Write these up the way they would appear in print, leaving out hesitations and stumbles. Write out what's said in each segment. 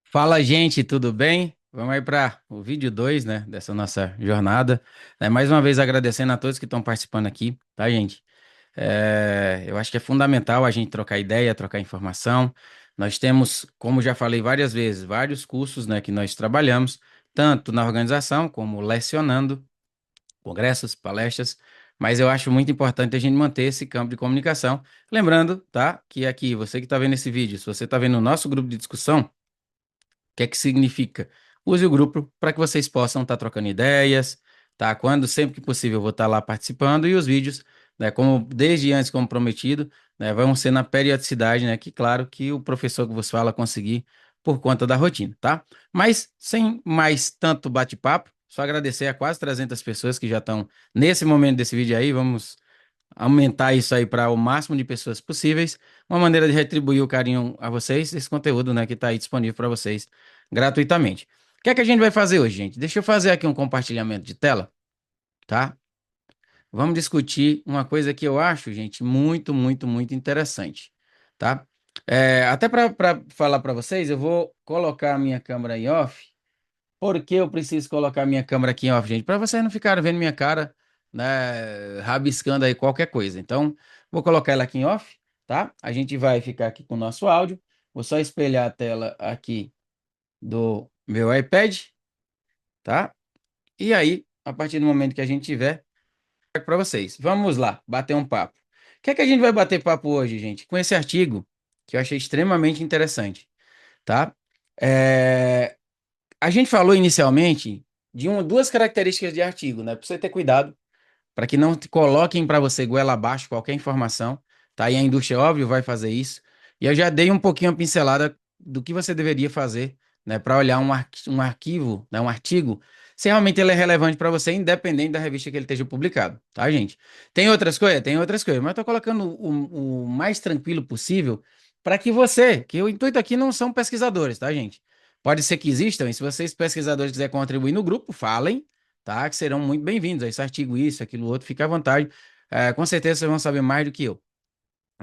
Fala, gente, tudo bem? Vamos aí para o vídeo 2, né, dessa nossa jornada. Mais uma vez agradecendo a todos que estão participando aqui, tá, gente? Eu acho que é fundamental a gente trocar ideia, trocar informação. Nós temos, como já falei várias vezes, vários cursos, né, que nós trabalhamos, tanto na organização como lecionando, congressos, palestras, mas eu acho muito importante a gente manter esse campo de comunicação. Lembrando, tá, que aqui, você que está vendo esse vídeo, se você está vendo o nosso grupo de discussão, que é que significa? Use o grupo para que vocês possam estar trocando ideias, tá? Quando sempre que possível eu vou estar lá participando e os vídeos, né, como desde antes como prometido, né, vão ser na periodicidade, né, que claro que o professor que vos fala conseguir por conta da rotina, tá? Mas sem mais tanto bate-papo, só agradecer a quase 300 pessoas que já estão nesse momento desse vídeo aí, vamos aumentar isso aí para o máximo de pessoas possíveis. Uma maneira de retribuir o carinho a vocês, esse conteúdo, né, que está aí disponível para vocês gratuitamente. O que é que a gente vai fazer hoje, gente? Deixa eu fazer aqui um compartilhamento de tela, tá? Vamos discutir uma coisa que eu acho, gente, muito, muito, muito interessante, tá? Até para falar para vocês, eu vou colocar a minha câmera em off. Por que eu preciso colocar minha câmera aqui em off, gente? Para vocês não ficarem vendo minha cara, né, rabiscando aí qualquer coisa. Então, vou colocar ela aqui em off, tá? A gente vai ficar aqui com o nosso áudio. Vou só espelhar a tela aqui do meu iPad, tá? E aí, a partir do momento que a gente tiver, para vocês. Vamos lá, bater um papo. O que é que a gente vai bater papo hoje, gente? Com esse artigo que eu achei extremamente interessante, tá? É, A gente falou inicialmente de duas características de artigo, né? Para você ter cuidado, para que não te coloquem para você goela abaixo qualquer informação, tá? E a indústria, óbvio, vai fazer isso. E eu já dei um pouquinho a pincelada do que você deveria fazer, né? Para olhar um arquivo, né? Um artigo, se realmente ele é relevante para você, independente da revista que ele esteja publicado, tá, gente? Tem outras coisas? Tem outras coisas, mas eu tô colocando o mais tranquilo possível para que você, que o intuito aqui não são pesquisadores, tá, gente? Pode ser que existam, e se vocês pesquisadores quiserem contribuir no grupo, falem, tá? Que serão muito bem-vindos a esse artigo, isso, aquilo, outro, fique à vontade. Com certeza vocês vão saber mais do que eu.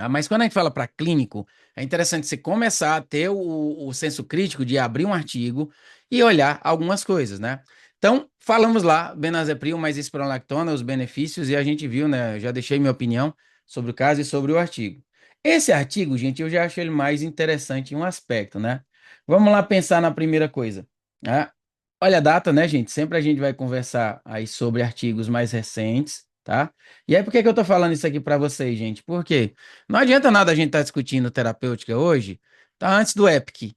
Mas quando a gente fala para clínico, é interessante você começar a ter o senso crítico de abrir um artigo e olhar algumas coisas, né? Então, falamos lá, benazepril mais espironolactona, os benefícios, e a gente viu, né? Eu já deixei minha opinião sobre o caso e sobre o artigo. Esse artigo, gente, eu já acho ele mais interessante em um aspecto, né? Vamos lá pensar na primeira coisa, né? Olha a data, né, gente? Sempre a gente vai conversar aí sobre artigos mais recentes, tá? E aí, por que que eu tô falando isso aqui para vocês, gente? Porque não adianta nada a gente estar discutindo terapêutica hoje, tá? Antes do EPIC,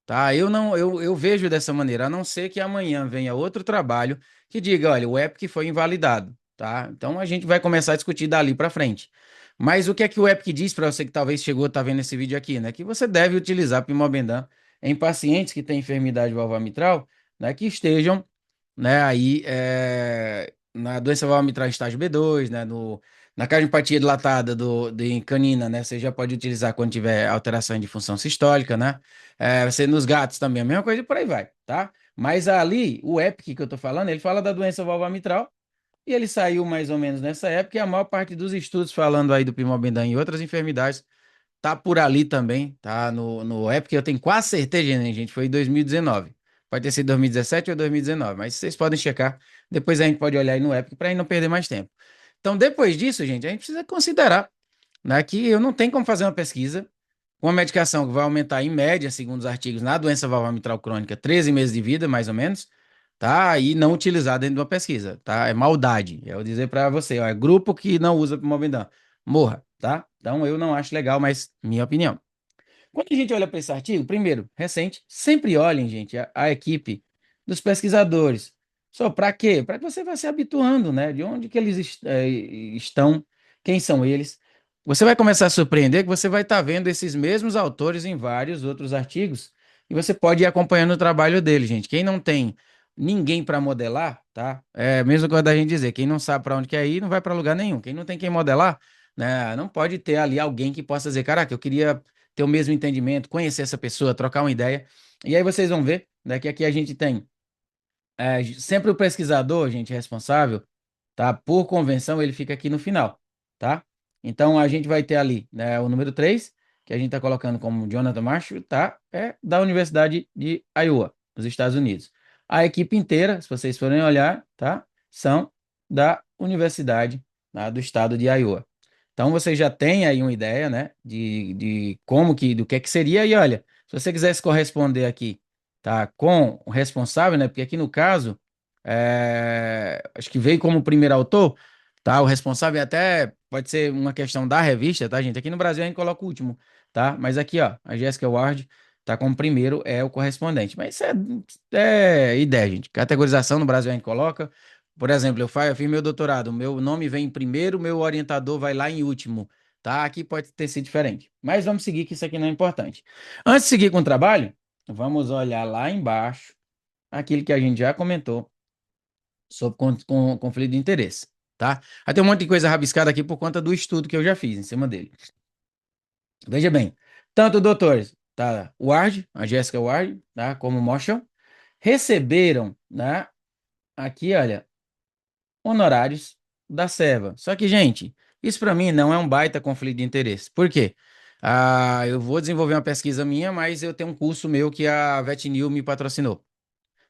tá? Eu não, eu vejo dessa maneira, a não ser que amanhã venha outro trabalho que diga, olha, o EPIC foi invalidado, tá? Então a gente vai começar a discutir dali para frente. Mas o que é que o EPIC diz para você que talvez chegou, tá vendo esse vídeo aqui, né? Que você deve utilizar Pimobendan em pacientes que têm enfermidade valvar mitral, né? Que estejam, né, aí na doença valvar mitral estágio B2, né? Na cardiopatia dilatada de canina, né? Você já pode utilizar quando tiver alteração de função sistólica, né? Você nos gatos também, a mesma coisa e por aí vai, tá? Mas ali, o EPIC que eu tô falando, ele fala da doença valvar mitral e ele saiu mais ou menos nessa época e a maior parte dos estudos falando aí do Pimobendan e outras enfermidades tá por ali também, tá? No EPIC, eu tenho quase certeza, né, gente? Foi em 2019. Pode ter sido 2017 ou 2019, mas vocês podem checar. Depois a gente pode olhar aí no EPIC para não perder mais tempo. Então, depois disso, gente, a gente precisa considerar, né, que eu não tenho como fazer uma pesquisa com uma medicação que vai aumentar em média, segundo os artigos, na doença valvar mitral crônica, 13 meses de vida, mais ou menos, tá? E não utilizar dentro de uma pesquisa, tá? É maldade. Eu vou dizer para você, ó, é grupo que não usa Primobendan. Morra, tá? Então eu não acho legal, mas minha opinião. Quando a gente olha para esse artigo, primeiro, recente, sempre olhem, gente, a equipe dos pesquisadores. Só para quê? Para que você vá se habituando, né? De onde que eles estão, quem são eles. Você vai começar a surpreender que você vai estar vendo esses mesmos autores em vários outros artigos e você pode ir acompanhando o trabalho deles, gente. Quem não tem ninguém para modelar, tá? É a mesma coisa da gente dizer, quem não sabe para onde quer ir, não vai para lugar nenhum. Quem não tem quem modelar, né? Não pode ter ali alguém que possa dizer, caraca, eu queria ter o mesmo entendimento, conhecer essa pessoa, trocar uma ideia. E aí vocês vão ver, né, que aqui a gente tem sempre o pesquisador, gente, responsável, tá? Por convenção, ele fica aqui no final, tá? Então a gente vai ter ali, né, o número 3 que a gente está colocando como Jonathan Marshall, tá? É da Universidade de Iowa, nos Estados Unidos. A equipe inteira, se vocês forem olhar, tá? São da Universidade, tá? Do estado de Iowa. Então você já tem aí uma ideia, né, de como que, do que seria. E olha, se você quisesse corresponder aqui, tá, com o responsável, né, porque aqui no caso, acho que veio como primeiro autor, tá, o responsável até pode ser uma questão da revista, tá, gente? Aqui no Brasil a gente coloca o último, tá? Mas aqui, ó, a Jessica Ward tá como primeiro, é o correspondente. Mas isso é ideia, gente. Categorização no Brasil a gente coloca. Por exemplo, eu fiz meu doutorado, meu nome vem em primeiro, meu orientador vai lá em último, tá? Aqui pode ter sido diferente. Mas vamos seguir, que isso aqui não é importante. Antes de seguir com o trabalho, vamos olhar lá embaixo aquilo que a gente já comentou sobre conflito de interesse, tá? Aí tem um monte de coisa rabiscada aqui por conta do estudo que eu já fiz em cima dele. Veja bem, tanto o doutor, tá, Ward, a Jessica Ward, tá, como o Marshall, receberam, né, aqui, olha, honorários da Seva. Só que, gente, isso para mim não é um baita conflito de interesse. Por quê? Eu vou desenvolver uma pesquisa minha, mas eu tenho um curso meu que a VetNew me patrocinou.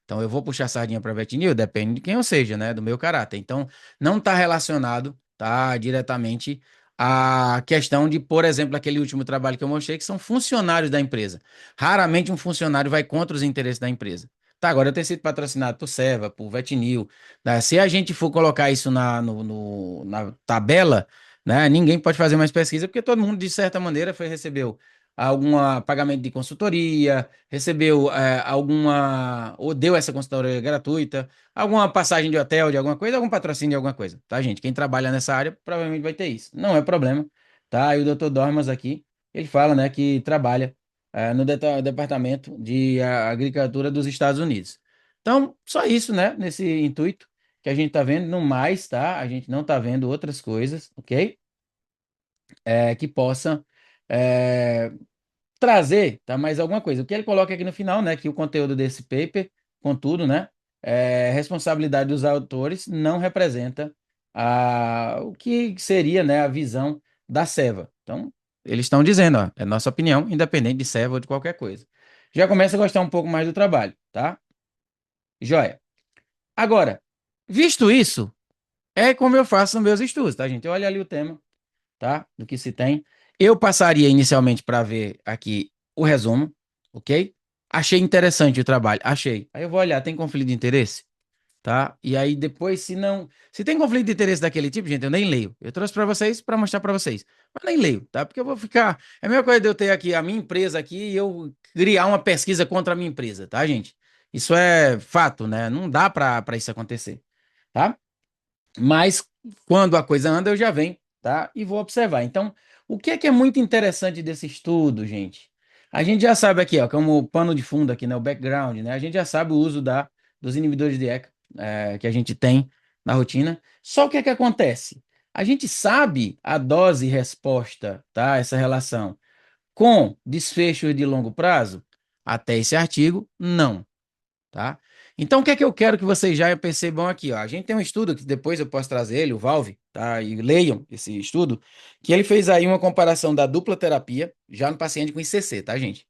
Então, eu vou puxar sardinha para VetNew, depende de quem eu seja, né? Do meu caráter. Então, não está relacionado, tá, diretamente à questão de, por exemplo, aquele último trabalho que eu mostrei, que são funcionários da empresa. Raramente um funcionário vai contra os interesses da empresa. Tá, agora eu ter sido patrocinado por Seva, por VetNew, né? Se a gente for colocar isso na tabela, né? Ninguém pode fazer mais pesquisa, porque todo mundo, de certa maneira, recebeu algum pagamento de consultoria, recebeu alguma, ou deu essa consultoria gratuita, alguma passagem de hotel, de alguma coisa, algum patrocínio de alguma coisa, tá, gente? Quem trabalha nessa área provavelmente vai ter isso. Não é problema, tá? E o Dr. Dormas aqui, ele fala, né, que trabalha no Departamento de Agricultura dos Estados Unidos. Então, só isso, né, nesse intuito que a gente tá vendo, no mais, tá? A gente não tá vendo outras coisas, ok? Que possa é, trazer, tá, mais alguma coisa. O que ele coloca aqui no final, né, que o conteúdo desse paper, contudo, né, responsabilidade dos autores não representa o que seria, né, a visão da Seva. Então, eles estão dizendo, ó, é nossa opinião, independente de Seva ou de qualquer coisa. Já começa a gostar um pouco mais do trabalho, tá? Joia. Agora, visto isso, é como eu faço nos meus estudos, tá, gente? Eu olho ali o tema, tá? Do que se tem. Eu passaria inicialmente para ver aqui o resumo, ok? Achei interessante o trabalho, achei. Aí eu vou olhar, tem conflito de interesse, tá? E aí depois, se não, se tem conflito de interesse daquele tipo, gente, eu nem leio. Eu trouxe para vocês para mostrar para vocês, mas nem leio, tá? Porque eu vou ficar. É a mesma coisa de eu ter aqui a minha empresa aqui e eu criar uma pesquisa contra a minha empresa, tá, gente? Isso é fato, né? Não dá para isso acontecer, tá? Mas quando a coisa anda, eu já venho, tá? E vou observar. Então, o que é muito interessante desse estudo, gente? A gente já sabe aqui, ó, como pano de fundo aqui, né? O background, né? A gente já sabe o uso dos inibidores de ECA, que a gente tem na rotina. Só o que é que acontece? A gente sabe a dose-resposta, tá? Essa relação com desfechos de longo prazo? Até esse artigo, não, tá? Então, o que é que eu quero que vocês já percebam aqui, ó? A gente tem um estudo que depois eu posso trazer ele, o Valve, tá? E leiam esse estudo, que ele fez aí uma comparação da dupla terapia já no paciente com ICC, tá, gente?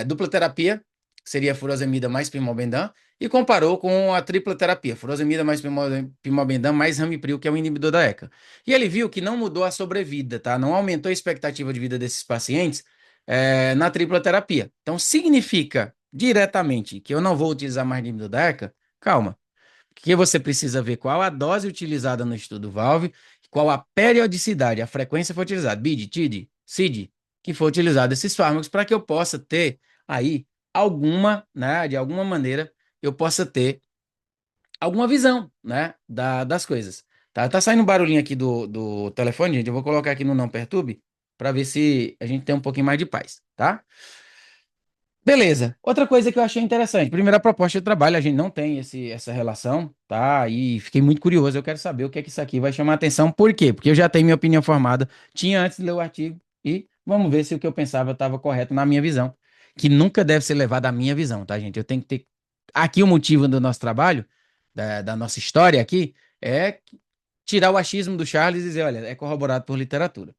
Dupla terapia seria furosemida mais pimobendan e comparou com a tripla terapia, furosemida mais pimobendan mais ramipril, que é o inibidor da ECA. E ele viu que não mudou a sobrevida, tá? Não aumentou a expectativa de vida desses pacientes na tripla terapia. Então, significa diretamente que eu não vou utilizar mais inibidor da ECA? Calma. Porque você precisa ver qual a dose utilizada no estudo Valve, qual a periodicidade, a frequência foi utilizada, BID, TID, CID, que foi utilizado esses fármacos para que eu possa ter aí alguma, né, de alguma maneira, eu possa ter alguma visão, né, das coisas. Tá saindo um barulhinho aqui do telefone, gente, eu vou colocar aqui no não perturbe para ver se a gente tem um pouquinho mais de paz, tá? Beleza. Outra coisa que eu achei interessante. Primeira proposta de trabalho, a gente não tem essa relação, tá? E fiquei muito curioso. Eu quero saber o que é que isso aqui vai chamar a atenção. Por quê? Porque eu já tenho minha opinião formada. Tinha antes de ler o artigo. E vamos ver se o que eu pensava estava correto na minha visão. Que nunca deve ser levado à minha visão, tá, gente? Eu tenho que ter. Aqui o motivo do nosso trabalho, da nossa história aqui, é tirar o achismo do Charles e dizer: olha, é corroborado por literatura.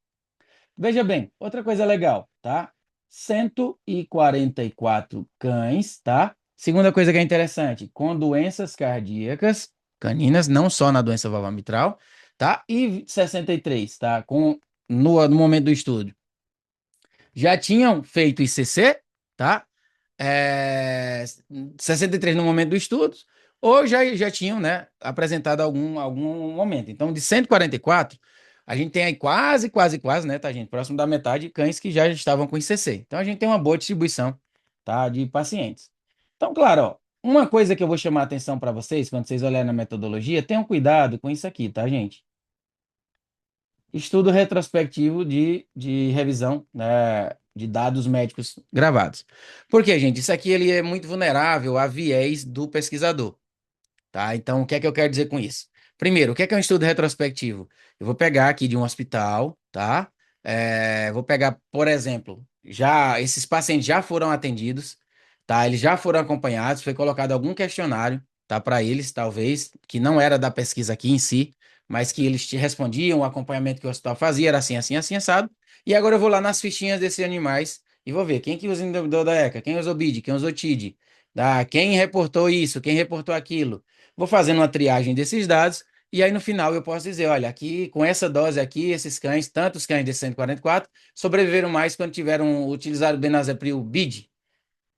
Veja bem, outra coisa legal, tá? 144 cães, tá? Segunda coisa que é interessante, com doenças cardíacas caninas, não só na doença valvar mitral, tá? E 63, tá? No momento do estudo. Já tinham feito ICC, tá? É, 63 no momento do estudo, ou já tinham, né, apresentado algum momento. Então, de 144, a gente tem aí quase, né, tá, gente? Próximo da metade de cães que já estavam com ICC. Então, a gente tem uma boa distribuição, tá, de pacientes. Então, claro, ó, uma coisa que eu vou chamar a atenção para vocês, quando vocês olharem na metodologia, tenham cuidado com isso aqui, tá, gente? Estudo retrospectivo de revisão, né, de dados médicos gravados. Por quê, gente? Isso aqui ele é muito vulnerável a viés do pesquisador, tá? Então, o que é que eu quero dizer com isso? Primeiro, o que é um estudo retrospectivo? Eu vou pegar aqui de um hospital, tá? Vou pegar, por exemplo, já esses pacientes já foram atendidos, tá? Eles já foram acompanhados, foi colocado algum questionário, tá? Para eles, talvez, que não era da pesquisa aqui em si, mas que eles te respondiam, o acompanhamento que o hospital fazia era assim, assado. E agora eu vou lá nas fichinhas desses animais e vou ver quem que usa inibidor da ECA, quem usou BID, quem usou TID, tá? Quem reportou isso, quem reportou aquilo. Vou fazendo uma triagem desses dados e aí no final eu posso dizer, olha, aqui com essa dose aqui, esses cães, tantos cães de 144, sobreviveram mais quando tiveram utilizado benazepril BID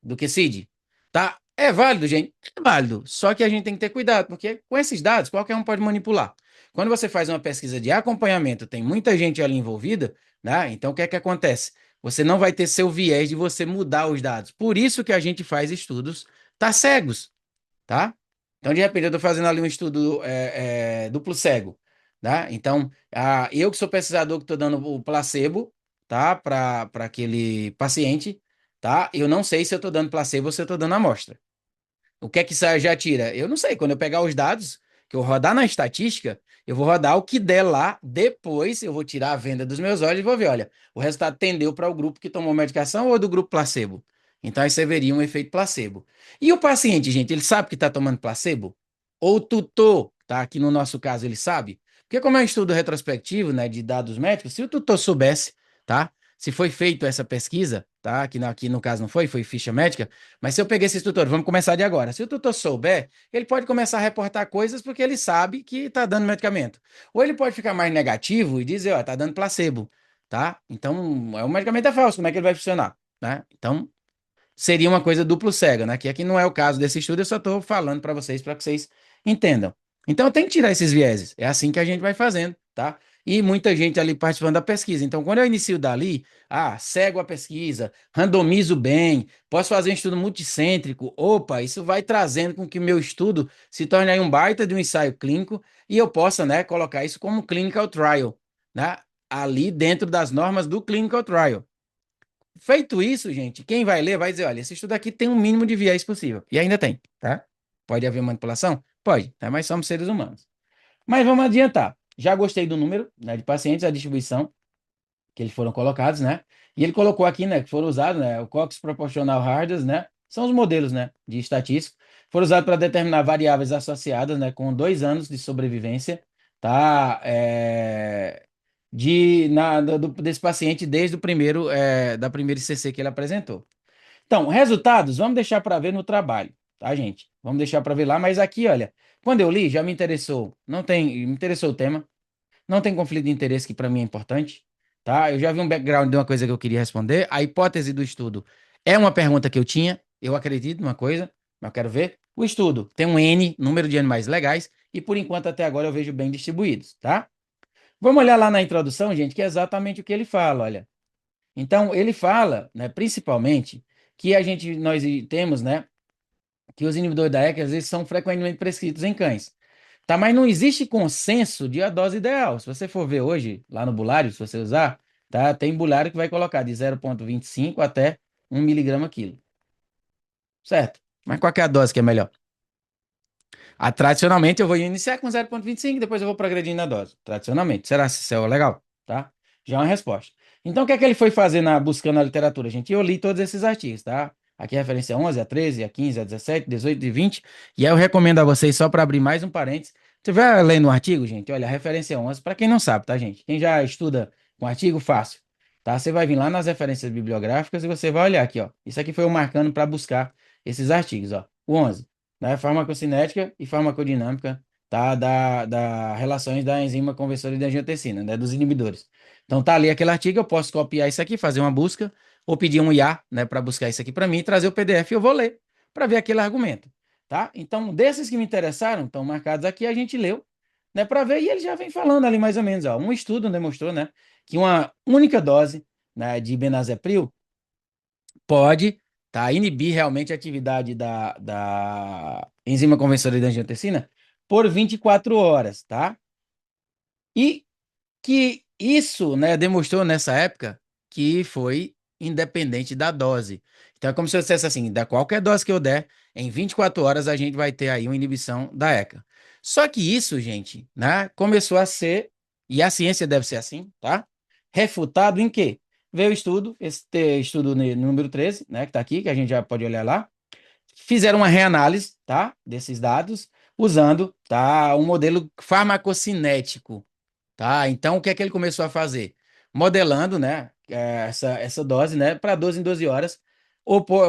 do que CID. Tá? É válido, gente? É válido. Só que a gente tem que ter cuidado, porque com esses dados qualquer um pode manipular. Quando você faz uma pesquisa de acompanhamento, tem muita gente ali envolvida, né? Então o que é que acontece? Você não vai ter seu viés de você mudar os dados. Por isso que a gente faz estudos, tá cegos, tá? Então, de repente, eu estou fazendo ali um estudo duplo cego, tá? Então, eu que sou pesquisador que estou dando o placebo, tá? Para aquele paciente, tá? Eu não sei se eu estou dando placebo ou se eu estou dando amostra. O que é que isso aí já tira? Eu não sei. Quando eu pegar os dados, que eu rodar na estatística, eu vou rodar o que der lá, depois eu vou tirar a venda dos meus olhos e vou ver, olha, o resultado tendeu para o grupo que tomou medicação ou do grupo placebo. Então aí você veria um efeito placebo. E o paciente, gente, ele sabe que está tomando placebo? Ou o tutor, tá? Aqui no nosso caso, ele sabe? Porque como é um estudo retrospectivo, né, de dados médicos, se o tutor soubesse, tá? Se foi feito essa pesquisa, tá? Aqui no caso não foi, foi ficha médica, mas se eu peguei esse tutor, vamos começar de agora. Se o tutor souber, ele pode começar a reportar coisas porque ele sabe que está dando medicamento. Ou ele pode ficar mais negativo e dizer, ó, tá dando placebo, tá? Então, o medicamento é falso, como é que ele vai funcionar, né? Então, seria uma coisa duplo cega, né? Que aqui não é o caso desse estudo, eu só estou falando para que vocês entendam. Então, tem que tirar esses vieses. É assim que a gente vai fazendo, tá? E muita gente ali participando da pesquisa. Então, quando eu inicio dali, cego a pesquisa, randomizo bem, posso fazer um estudo multicêntrico. Opa, isso vai trazendo com que o meu estudo se torne aí um baita de um ensaio clínico e eu possa, né, colocar isso como clinical trial, né? Ali dentro das normas do clinical trial. Feito isso, gente, quem vai ler vai dizer, olha, esse estudo aqui tem um mínimo de viés possível. E ainda tem, tá? Pode haver manipulação? Pode, tá? Mas somos seres humanos. Mas vamos adiantar. Já gostei do número, né, de pacientes, a distribuição que eles foram colocados, né? E ele colocou aqui, né, que foram usados, né, o Cox Proportional Hardness, né? São os modelos, né, de estatística. Foram usados para determinar variáveis associadas, né, com 2 anos de sobrevivência, tá? Desse paciente desde da primeira ICC que ele apresentou. Então, resultados, vamos deixar para ver no trabalho, tá, gente? Vamos deixar para ver lá, mas aqui, olha, quando eu li, já me interessou, não tem, me interessou o tema, não tem conflito de interesse que para mim é importante, tá? Eu já vi um background de uma coisa que eu queria responder. A hipótese do estudo é uma pergunta que eu tinha, eu acredito numa coisa, mas eu quero ver. O estudo tem um N, número de animais legais, e por enquanto até agora eu vejo bem distribuídos, tá? Vamos olhar lá na introdução, gente, que é exatamente o que ele fala, olha. Então, ele fala, né, principalmente, que nós temos, né, que os inibidores da ECA, às vezes, são frequentemente prescritos em cães. Tá, mas não existe consenso de a dose ideal. Se você for ver hoje, lá no bulário, se você usar, tá, tem bulário que vai colocar de 0,25 até 1 mg quilo. Certo? Mas qual que é a dose que é melhor? Tradicionalmente, eu vou iniciar com 0,25 depois eu vou progredindo na dose. Tradicionalmente. Será que isso é legal? Tá? Já é uma resposta. Então, o que é que ele foi fazer buscando na literatura, gente? Eu li todos esses artigos, tá? Aqui a referência é 11, a 13, a 15, a 17, 18 e 20. E aí eu recomendo a vocês, só para abrir mais um parênteses, você vai lendo o artigo, gente? Olha, a referência é 11, para quem não sabe, tá, gente? Quem já estuda com artigo, fácil. tá? Você vai vir lá nas referências bibliográficas e você vai olhar aqui, ó. Isso aqui foi eu marcando para buscar esses artigos, ó. O 11, né? Farmacocinética e farmacodinâmica, tá? Da relações da enzima conversora de angiotensina, né? Dos inibidores. Então tá ali aquele artigo, eu posso copiar isso aqui, fazer uma busca, ou pedir um IA, né, para buscar isso aqui para mim, trazer o PDF e eu vou ler para ver aquele argumento, tá? Então, desses que me interessaram, estão marcados aqui, a gente leu, né, para ver, e ele já vem falando ali mais ou menos, ó. Um estudo demonstrou, né, que uma única dose, né, de benazepril pode, tá, inibir realmente a atividade da enzima conversora de angiotensina por 24 horas, tá? E que isso, né, demonstrou nessa época que foi independente da dose. Então é como se eu dissesse assim, da qualquer dose que eu der, em 24 horas a gente vai ter aí uma inibição da ECA. Só que isso, gente, né, começou a ser, e a ciência deve ser assim, tá? Refutado em quê? Veio o estudo, esse estudo número 13, né, que tá aqui, que a gente já pode olhar lá, fizeram uma reanálise, tá, desses dados, usando, tá, um modelo farmacocinético, tá? Então, o que é que ele começou a fazer? Modelando, né, essa dose, né, para 12 em 12 horas,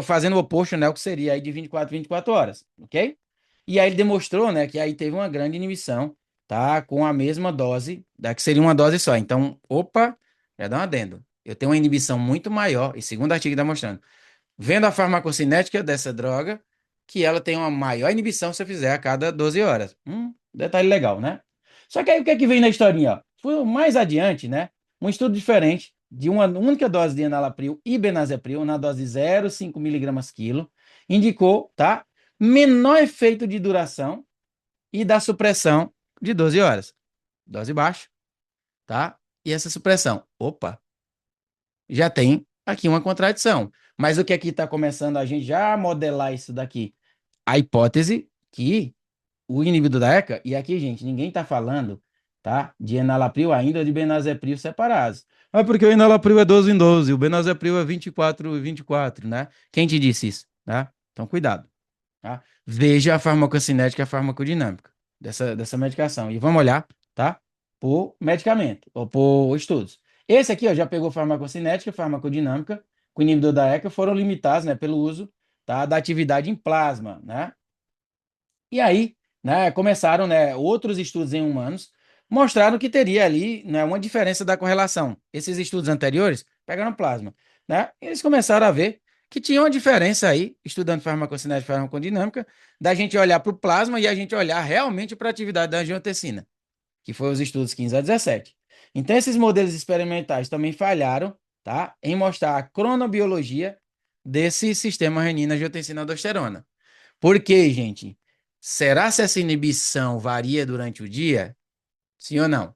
fazendo o oposto, né, o que seria aí de 24 em 24 horas, ok? E aí ele demonstrou, né, que aí teve uma grande inibição, tá, com a mesma dose, que seria uma dose só. Então, opa, já dá um adendo. Eu tenho uma inibição muito maior, e segundo artigo está mostrando, vendo a farmacocinética dessa droga, que ela tem uma maior inibição se eu fizer a cada 12 horas. Detalhe legal, né? Só que aí o que é que vem na historinha, ó? Foi mais adiante, né? Um estudo diferente de uma única dose de enalapril e benazepril, na dose de 0,5 miligramas quilo, indicou, tá? Menor efeito de duração e da supressão de 12 horas. Dose baixa, tá? E essa supressão, opa, já tem aqui uma contradição. Mas o que aqui está começando a gente já modelar isso daqui? A hipótese que o inibidor da ECA, e aqui, gente, ninguém está falando, tá, de enalapril ainda ou de benazepril separados. Ah, porque o enalapril é 12 em 12, o benazepril é 24 em 24, né? Quem te disse isso, tá? Então, cuidado, tá? Veja a farmacocinética e a farmacodinâmica dessa medicação. E vamos olhar, tá? Por medicamento, ou por estudos. Esse aqui, ó, já pegou farmacocinética, farmacodinâmica, com inibidor da ECA, foram limitados, né, pelo uso, tá, da atividade em plasma, né? E aí, né, começaram, né, outros estudos em humanos, mostraram que teria ali, né, uma diferença da correlação. Esses estudos anteriores pegaram plasma, né? E eles começaram a ver que tinha uma diferença aí, estudando farmacocinética e farmacodinâmica, da gente olhar para o plasma e a gente olhar realmente para a atividade da angiotensina, que foi os estudos 15 a 17. Então, esses modelos experimentais também falharam, tá, em mostrar a cronobiologia desse sistema renina-angiotensina-aldosterona. Por quê, gente? Será se essa inibição varia durante o dia? Sim ou não?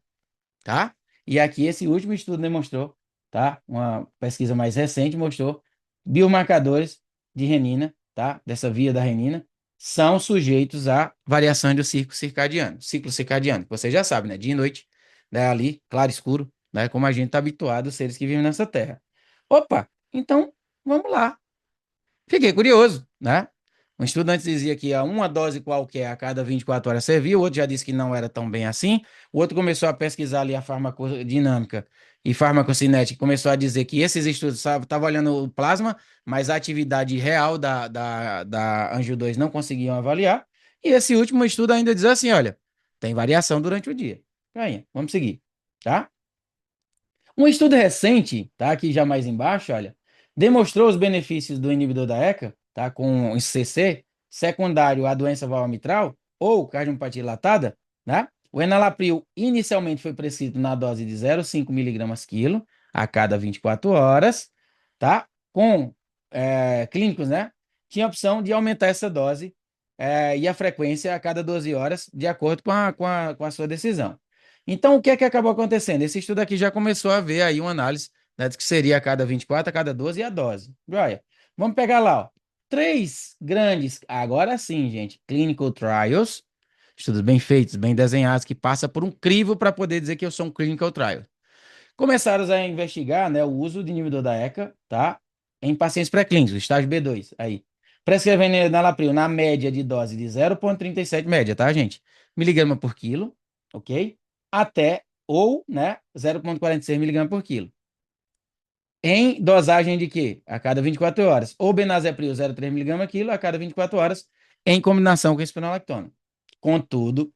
Tá? E aqui esse último estudo demonstrou, tá? Uma pesquisa mais recente mostrou biomarcadores de renina, tá? Dessa via da renina, são sujeitos a variações do ciclo circadiano, que você já sabe, né? Dia e noite, né? Ali, claro, escuro, né? Como a gente está habituado, os seres que vivem nessa terra. Opa, então vamos lá. Fiquei curioso, né? Um estudante dizia que a uma dose qualquer a cada 24 horas servia, o outro já disse que não era tão bem assim, o outro começou a pesquisar ali a farmacodinâmica e farmacocinética, começou a dizer que esses estudos estavam olhando o plasma, mas a atividade real da Anjo 2 não conseguiam avaliar, e esse último estudo ainda diz assim, olha, tem variação durante o dia. Aí, vamos seguir, tá? Um estudo recente, tá, aqui já mais embaixo, olha, demonstrou os benefícios do inibidor da ECA, tá, com CC, secundário à doença valvar mitral ou cardiopatia dilatada, né? O enalapril inicialmente foi prescrito na dose de 0,5 miligramas quilo a cada 24 horas, tá? Com clínicos, né? Tinha a opção de aumentar essa dose e a frequência a cada 12 horas, de acordo com a sua decisão. Então, o que é que acabou acontecendo? Esse estudo aqui já começou a ver aí uma análise, né, de que seria a cada 24, a cada 12 e a dose. Joia. Vamos pegar lá, ó. Três grandes, agora sim, gente, clinical trials, estudos bem feitos, bem desenhados, que passa por um crivo para poder dizer que eu sou um clinical trial. Começaram a investigar, né, o uso de inibidor da ECA, tá? Em pacientes pré-clínicos, estágio B2, aí. Prescrevendo enalapril na média de dose de 0,37 média, tá, gente? Miligrama por quilo, ok? Até, ou, né, 0,46 miligrama por quilo. em dosagem de quê? A cada 24 horas. Ou benazepril 0,3 mg quilo a cada 24 horas em combinação com espironolactona. Contudo,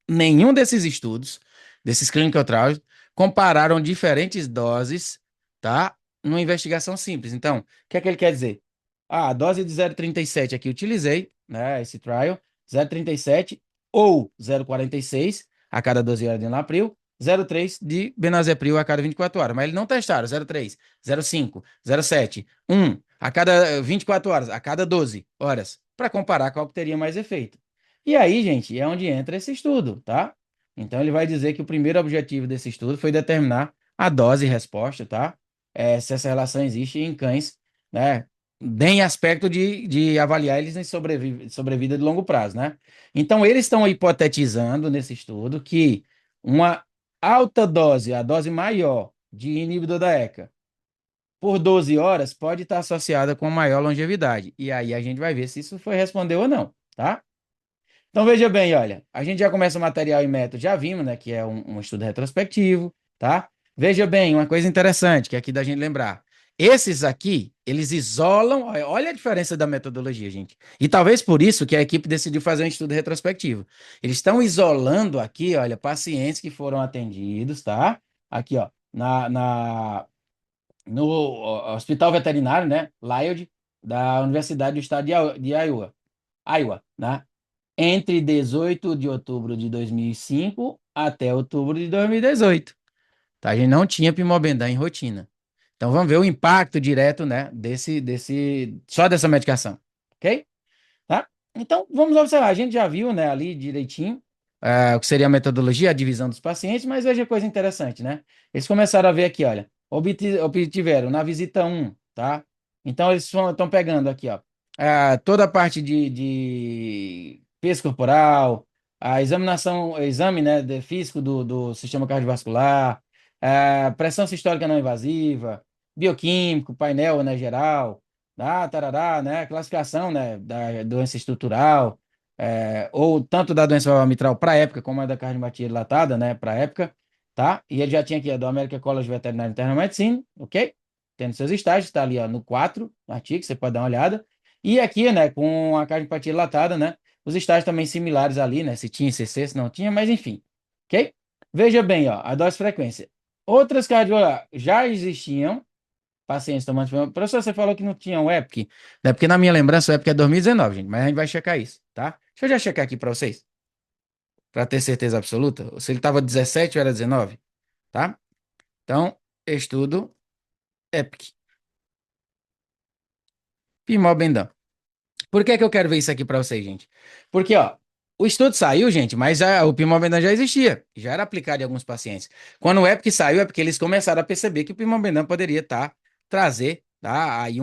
nenhum desses estudos, desses clinical trials, compararam diferentes doses, tá? Numa investigação simples. Então, o que é que ele quer dizer? Ah, a dose de 0,37 aqui utilizei, né? Esse trial, 0,37 ou 0,46 a cada 12 horas de enalapril, 0,3 de benazepril a cada 24 horas. Mas eles não testaram 0,3, 0,5, 0,7, 1 a cada 24 horas, a cada 12 horas, para comparar qual que teria mais efeito. E aí, gente, é onde entra esse estudo, tá? Então, ele vai dizer que o primeiro objetivo desse estudo foi determinar a dose e resposta, tá? Se essa relação existe em cães, né? Em aspecto de avaliar eles em sobrevida de longo prazo, né? Então, eles estão hipotetizando nesse estudo que uma alta dose, a dose maior de inibidor da ECA, por 12 horas, pode estar associada com maior longevidade. E aí a gente vai ver se isso foi responder ou não, tá? Então veja bem, olha, a gente já começa o material e método, já vimos, né, que é um estudo retrospectivo, tá? Veja bem, uma coisa interessante que é aqui da gente lembrar. Esses aqui, eles isolam, olha a diferença da metodologia, gente. E talvez por isso que a equipe decidiu fazer um estudo retrospectivo. Eles estão isolando aqui, olha, pacientes que foram atendidos, tá? Aqui, ó, no Hospital Veterinário, né, Lyell, da Universidade do Estado de Iowa, né? Entre 18 de outubro de 2005 até outubro de 2018. Tá? A gente não tinha Pimobendan em rotina. Então vamos ver o impacto direto, né, só dessa medicação, ok? Tá? Então vamos observar. A gente já viu, né, ali direitinho, o que seria a metodologia, a divisão dos pacientes, mas veja coisa interessante, né? Eles começaram a ver aqui, olha, obtiveram na visita um, tá? Então eles estão pegando aqui, ó, toda a parte de peso corporal, a examinação, exame, né, de físico do sistema cardiovascular, pressão sistólica não invasiva, bioquímico, painel, né, geral, tarará, né, classificação, né, da doença estrutural, ou tanto da doença valvar mitral para a época, como a da cardiopatia dilatada, né, para a época, tá? E ele já tinha aqui a do American College of Veterinary Internal Medicine, ok? Tendo seus estágios, está ali, ó, no 4, no artigo, você pode dar uma olhada. E aqui, né, com a cardiopatia dilatada, né, os estágios também similares ali, né, se tinha CC, se não tinha, mas enfim, ok? Veja bem, ó, a dose frequência. Outras cardiologias já existiam, pacientes tomando fenômeno. Professor, você falou que não tinha o EPIC, né? Porque na minha lembrança o EPIC é 2019, gente, mas a gente vai checar isso, tá? Deixa eu já checar aqui para vocês, para ter certeza absoluta, se ele estava 17 ou era 19, tá? Então, estudo EPIC, Pimobendan. Por que que eu quero ver isso aqui para vocês, gente? Porque, ó, o estudo saiu, gente, mas o Pimobendan já existia, já era aplicado em alguns pacientes. Quando o EPIC saiu, é porque eles começaram a perceber que o Pimobendan poderia trazer, tá? Aí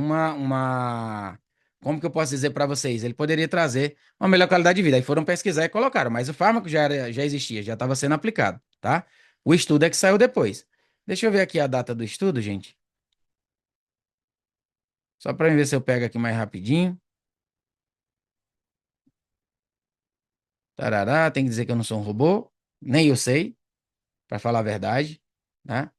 como que eu posso dizer para vocês? Ele poderia trazer uma melhor qualidade de vida. Aí foram pesquisar e colocaram, mas o fármaco já existia, já estava sendo aplicado, tá? O estudo é que saiu depois. Deixa eu ver aqui a data do estudo, gente. Só para ver se eu pego aqui mais rapidinho. Tarará, tem que dizer que eu não sou um robô, nem eu sei, para falar a verdade, né?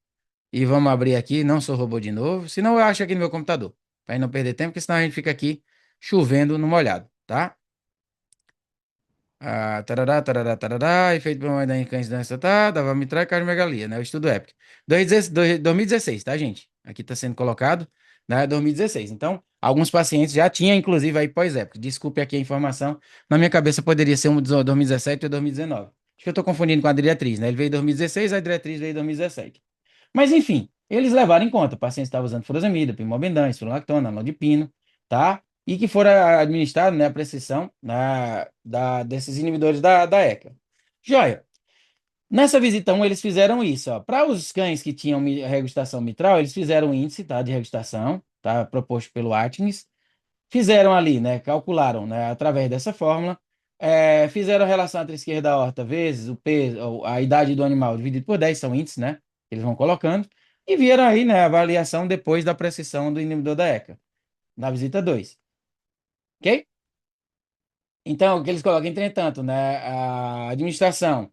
E vamos abrir aqui, não sou robô de novo, senão eu acho aqui no meu computador, para não perder tempo, porque senão a gente fica aqui chovendo no molhado, tá? Tarará, tarará, efeito por uma da cães doença, tá? Dava mitral e cardiomegalia, né? O estudo épico. 2016, tá, gente? Aqui está sendo colocado, né? 2016. Então, alguns pacientes já tinham, inclusive, aí pós-épico. Desculpe aqui a informação. Na minha cabeça poderia ser um de 2017 ou 2019. Acho que eu estou confundindo com a diretriz, né? Ele veio em 2016, a diretriz veio em 2017. Mas, enfim, eles levaram em conta. O paciente estava usando furosemida, pimobendan, espironolactona, nalodipino, tá? E que fora administrado, né, a prescrição desses inibidores da ECA. Joia. Nessa visita 1, eles fizeram isso, ó. Para os cães que tinham regurgitação mitral, eles fizeram o índice, tá, de regurgitação, tá, proposto pelo Atkins. Fizeram ali, né, calcularam, né, através dessa fórmula, fizeram a relação entre a esquerda da aorta vezes o peso, a idade do animal dividido por 10, são índices, né, que eles vão colocando, e viram aí, né, a avaliação depois da prescrição do inibidor da ECA, na visita 2. Ok? Então, o que eles colocam, entretanto, né, a administração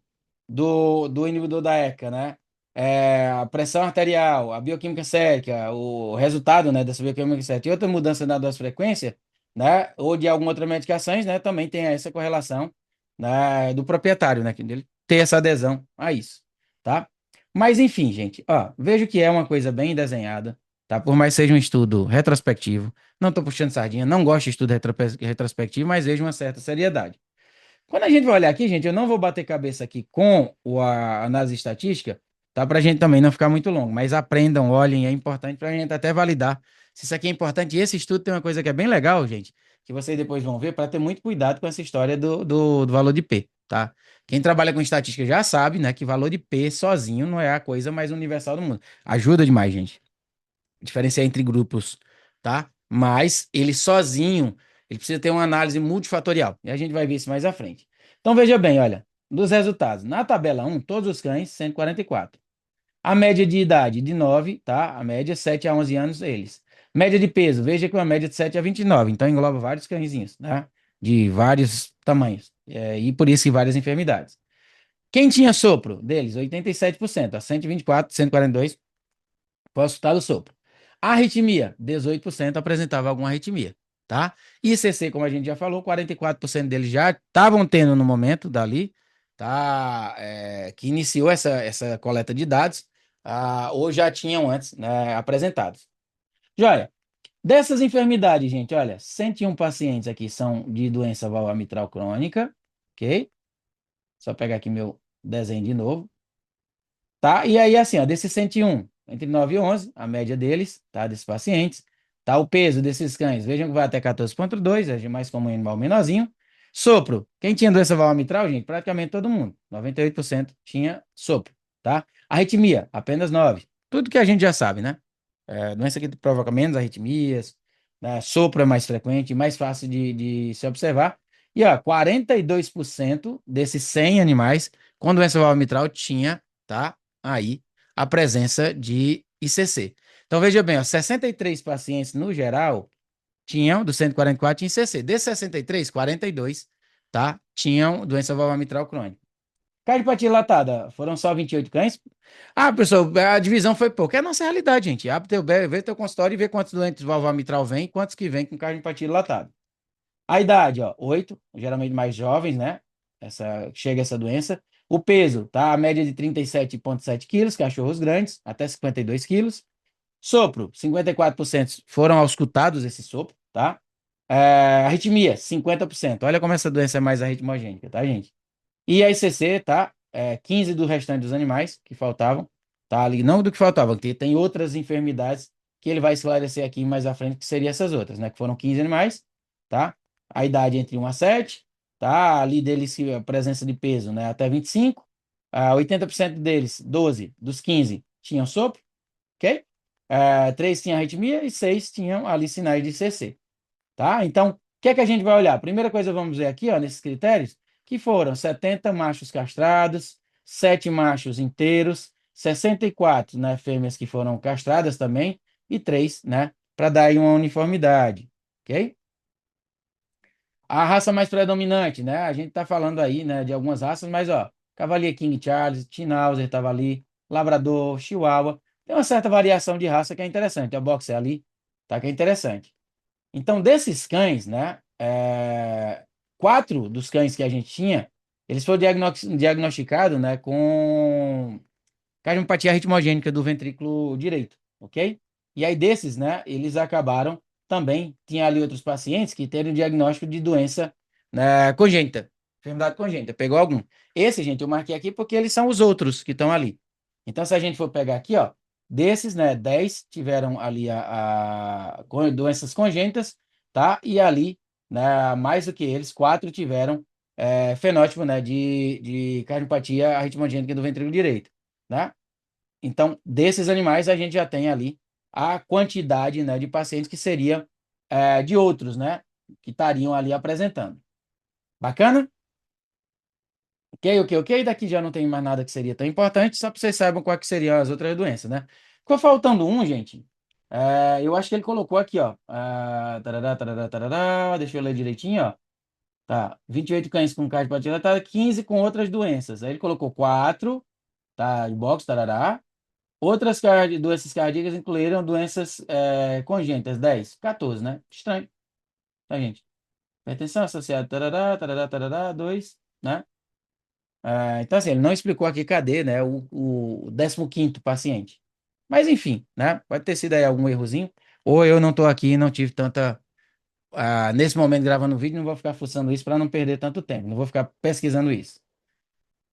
do inibidor da ECA, né, a pressão arterial, a bioquímica sérica, o resultado, né, dessa bioquímica sérica e outra mudança na dose frequência, né, ou de alguma outra medicações, né, também tem essa correlação, né, do proprietário, né, que ele ter essa adesão a isso, tá? Mas enfim, gente, ó, vejo que é uma coisa bem desenhada, tá? Por mais que seja um estudo retrospectivo, não tô puxando sardinha, não gosto de estudo retrospectivo, mas vejo uma certa seriedade. Quando a gente vai olhar aqui, gente, eu não vou bater cabeça aqui com a análise estatística, tá? Para a gente também não ficar muito longo, mas aprendam, olhem, é importante para a gente até validar se isso aqui é importante. E esse estudo tem uma coisa que é bem legal, gente, que vocês depois vão ver, para ter muito cuidado com essa história do valor de P, tá? Quem trabalha com estatística já sabe, né, que valor de P sozinho não é a coisa mais universal do mundo. Ajuda demais, gente diferenciar entre grupos, tá? Mas ele sozinho, ele precisa ter uma análise multifatorial. E a gente vai ver isso mais à frente. Então veja bem, olha, dos resultados. Na tabela um, todos os cães, 144. A média de idade de 9, tá? A média 7 a 11 anos eles. Média de peso, veja que é uma média de 7 a 29. Então engloba vários cãezinhos, né? De vários tamanhos. E por isso que várias enfermidades. Quem tinha sopro deles? 87%, a 124, 142 foi o resultado do sopro. A arritmia, 18% apresentava alguma arritmia, tá? ICC, como a gente já falou, 44% deles já estavam tendo no momento dali, tá? Que iniciou essa coleta de dados, ou já tinham antes, né, apresentados. Joia, dessas enfermidades, gente, olha, 101 pacientes aqui são de doença valvar mitral crônica, ok? Só pegar aqui meu desenho de novo. Tá? E aí, assim, ó, desses 101, entre 9 e 11, a média deles, tá? Desses pacientes, tá? O peso desses cães, vejam que vai até 14,2, é mais comum em animal menorzinho. Sopro, quem tinha doença valvar mitral, gente? Praticamente todo mundo, 98% tinha sopro, tá? Arritmia, apenas 9. Tudo que a gente já sabe, né? Doença que provoca menos arritmias, né? Sopro é mais frequente, mais fácil de se observar. E, ó, 42% desses 100 animais com doença valvar mitral tinha, tá? Aí a presença de ICC. Então, veja bem, ó, 63 pacientes no geral tinham, dos 144, tinham ICC. Desses 63, 42, tá? Tinham doença valvar mitral crônica. Cardiopatia dilatada, foram só 28 cães. Ah, pessoal, a divisão foi pouco. É a nossa realidade, gente. Abre vê teu consultório e vê quantos doentes valvar mitral vem e quantos que vêm com cardiopatia dilatada. A idade, ó, 8, geralmente mais jovens, né? Chega essa doença. O peso, tá? A média de 37,7 quilos, cachorros grandes, até 52 quilos. Sopro, 54% foram auscultados esse sopro, tá? Arritmia, 50%. Olha como essa doença é mais arritmogênica, tá, gente? E a ICC, tá? 15 do restante dos animais que faltavam, tá? Ali, não do que faltava, que tem outras enfermidades que ele vai esclarecer aqui mais à frente, que seriam essas outras, né? Que foram 15 animais, tá? A idade entre 1 a 7, tá? Ali deles, a presença de peso, né? Até 25. 80% deles, 12 dos 15, tinham sopro, ok? 3 tinham arritmia e 6 tinham ali sinais de ICC. Tá? Então, o que é que a gente vai olhar? Primeira coisa, vamos ver aqui, ó, nesses critérios, que foram 70 machos castrados, 7 machos inteiros, 64, né, fêmeas que foram castradas também, e 3, né, para dar aí uma uniformidade, ok? A raça mais predominante, né, a gente tá falando aí, né, de algumas raças, mas, ó, Cavalier King Charles, Schnauzer estava ali, Labrador, Chihuahua, tem uma certa variação de raça que é interessante, a Boxer ali, tá, que é interessante. Então, desses cães, né, 4 dos cães que a gente tinha, eles foram diagnosticados, né, com cardiopatia arritmogênica do ventrículo direito, ok? E aí desses, né, eles acabaram também, tinha ali outros pacientes que teve o diagnóstico de doença, né, congênita, enfermidade congênita, pegou algum. Esse, gente, eu marquei aqui porque eles são os outros que estão ali. Então, se a gente for pegar aqui, ó, desses, né, 10 tiveram ali doenças congênitas, tá? E ali, né, mais do que eles, 4 tiveram fenótipo, né, de cardiopatia arritmogênica do ventrículo direito, né? Então, desses animais, a gente já tem ali a quantidade, né, de pacientes que seria de outros, né, que estariam ali apresentando. Bacana? Ok, ok, ok. Daqui já não tem mais nada que seria tão importante, só para vocês saibam quais que seriam as outras doenças, né? Ficou faltando um, gente. Eu acho que ele colocou aqui, ó. Tarará, tarará, tarará, deixa eu ler direitinho, ó. Tá, 28 cães com cardiopatia, tá 15 com outras doenças. Aí ele colocou 4, tá, em box, tarará. Outras doenças cardíacas incluíram doenças congênitas, 10, 14, né? Estranho, tá, gente? Hipertensão associada, tarará, tarará, tarará, 2, né? Então, assim, ele não explicou aqui cadê, né, o 15º paciente. Mas, enfim, né? Pode ter sido aí algum errozinho. Ou eu não tô aqui e não tive tanta. Nesse momento gravando o vídeo, não vou ficar fuçando isso para não perder tanto tempo. Não vou ficar pesquisando isso.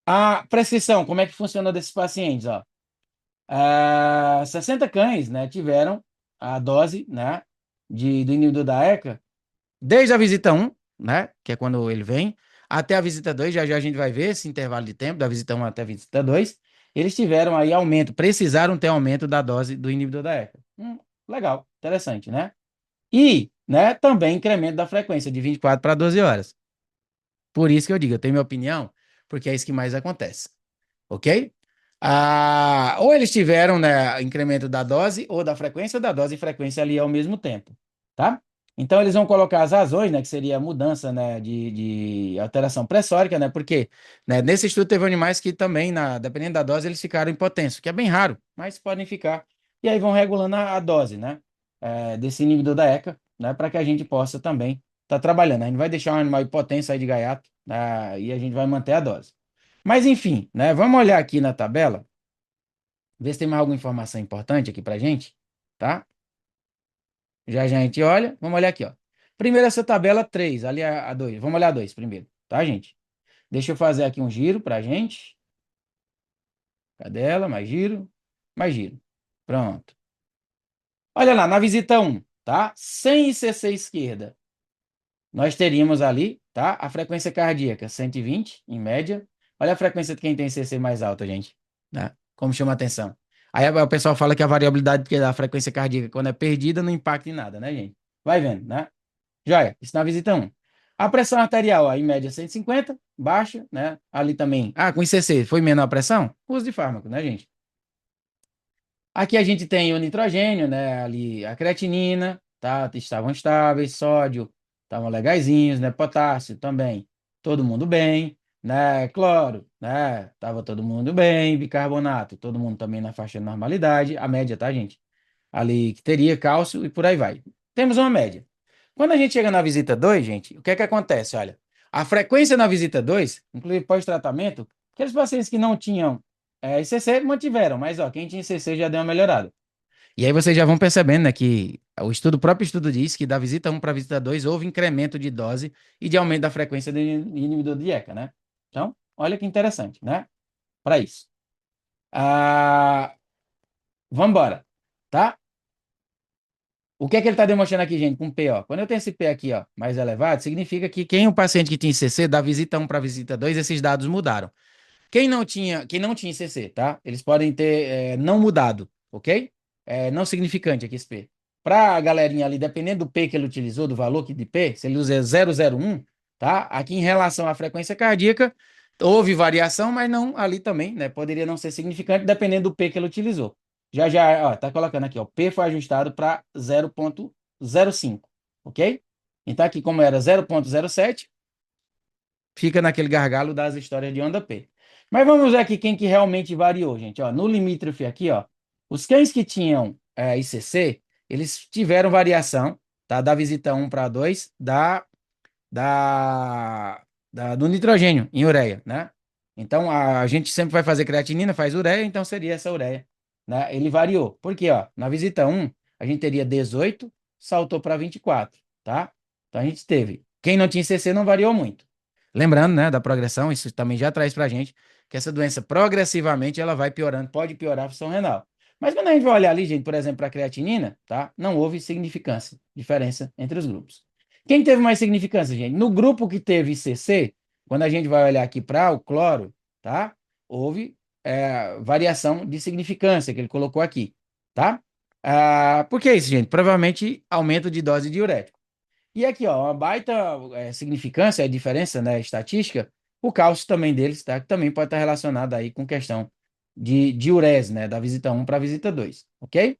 A prescrição, como é que funciona desses pacientes, ó? 60 cães, né, tiveram a dose, né, do inibidor da ECA desde a visita um, né, que é quando ele vem, até a visita 2. Já já a gente vai ver esse intervalo de tempo, da visita um até a visita 2. Eles tiveram aí aumento, precisaram ter aumento da dose do inibidor da ECA. Legal, interessante, né? E, né, também incremento da frequência de 24 para 12 horas. Por isso que eu digo, eu tenho minha opinião, porque é isso que mais acontece. Ok? Ou eles tiveram, né, incremento da dose ou da frequência, ou da dose e frequência ali ao mesmo tempo, tá? Então eles vão colocar as razões, né, que seria a mudança, né, de alteração pressórica, né, porque, né, nesse estudo teve animais que também, dependendo da dose, eles ficaram hipotensos, que é bem raro, mas podem ficar. E aí vão regulando a dose, né, desse inibidor da ECA, né, para que a gente possa também estar trabalhando. A gente não vai deixar um animal hipotenso aí de gaiato, e a gente vai manter a dose. Mas enfim, né? Vamos olhar aqui na tabela, ver se tem mais alguma informação importante aqui pra gente, tá? Já já a gente olha. Vamos olhar aqui, ó. Primeiro essa tabela 3, ali a 2. Vamos olhar a 2 primeiro, tá, gente? Deixa eu fazer aqui um giro pra gente. Cadê ela? Mais giro. Mais giro. Pronto. Olha lá, na visita um, tá? Sem ICC esquerda, nós teríamos ali, tá? A frequência cardíaca, 120, em média. Olha a frequência de quem tem CC mais alta, gente. Né? Como chama a atenção. Aí o pessoal fala que a variabilidade da frequência cardíaca, quando é perdida, não impacta em nada, né, gente? Vai vendo, né? Joia, isso na visita um. A pressão arterial, ó, em média, 150, baixa, né? Ali também. Com ICC, foi menor a pressão? Uso de fármaco, né, gente? Aqui a gente tem o nitrogênio, né? Ali a creatinina, tá? Estavam estáveis, sódio, estavam legaisinhos, né? Potássio também, todo mundo bem, né? Cloro, né? Tava todo mundo bem, bicarbonato, todo mundo também na faixa de normalidade, a média, tá, gente? Ali que teria cálcio e por aí vai. Temos uma média. Quando a gente chega na visita 2, gente, o que é que acontece? Olha, a frequência na visita 2, inclusive pós-tratamento, aqueles pacientes que não tinham ICC mantiveram, mas ó, quem tinha ICC já deu uma melhorada. E aí vocês já vão percebendo, né, que o próprio estudo diz que da visita um para a visita 2 houve incremento de dose e de aumento da frequência do inibidor de ECA, né? Então, olha que interessante, né? Para isso. Vamos embora, tá? O que é que ele está demonstrando aqui, gente, com P, ó? Quando eu tenho esse P aqui, ó, mais elevado, significa que quem é o paciente que tinha ICC, da visita um para a visita 2, esses dados mudaram. Quem não tinha ICC, tá? Eles podem ter não mudado, ok? Não significante aqui esse P. Para a galerinha ali, dependendo do P que ele utilizou, do valor aqui de P, se ele usa 001, tá? Aqui em relação à frequência cardíaca, houve variação, mas não ali também, né? Poderia não ser significante, dependendo do P que ele utilizou. Já já, ó, tá colocando aqui, ó, P foi ajustado para 0,05, ok? Então aqui, como era 0,07, fica naquele gargalo das histórias de onda P. Mas vamos ver aqui quem que realmente variou, gente. Ó, no limítrofe aqui, ó, os cães que tinham ICC, eles tiveram variação, tá? Da visita um para 2, da, do nitrogênio em ureia, né? Então, a gente sempre vai fazer creatinina, faz ureia, então seria essa ureia, né? Ele variou. Por quê, ó? Na visita um, a gente teria 18, saltou para 24, tá? Então, a gente teve. Quem não tinha ICC não variou muito. Lembrando, né, da progressão, isso também já traz pra gente que essa doença progressivamente ela vai piorando, pode piorar a função renal. Mas quando a gente vai olhar ali, gente, por exemplo, para a creatinina, tá? Não houve significância, diferença entre os grupos. Quem teve mais significância, gente? No grupo que teve ICC, quando a gente vai olhar aqui para o cloro, tá? Houve variação de significância que ele colocou aqui, tá? Por que isso, gente? Provavelmente aumento de dose de diurético. E aqui, ó, uma baita significância, a diferença, né, estatística, o cálcio também deles, tá? Que também pode estar relacionado aí com questão de diurese, né, da visita um para a visita 2, ok?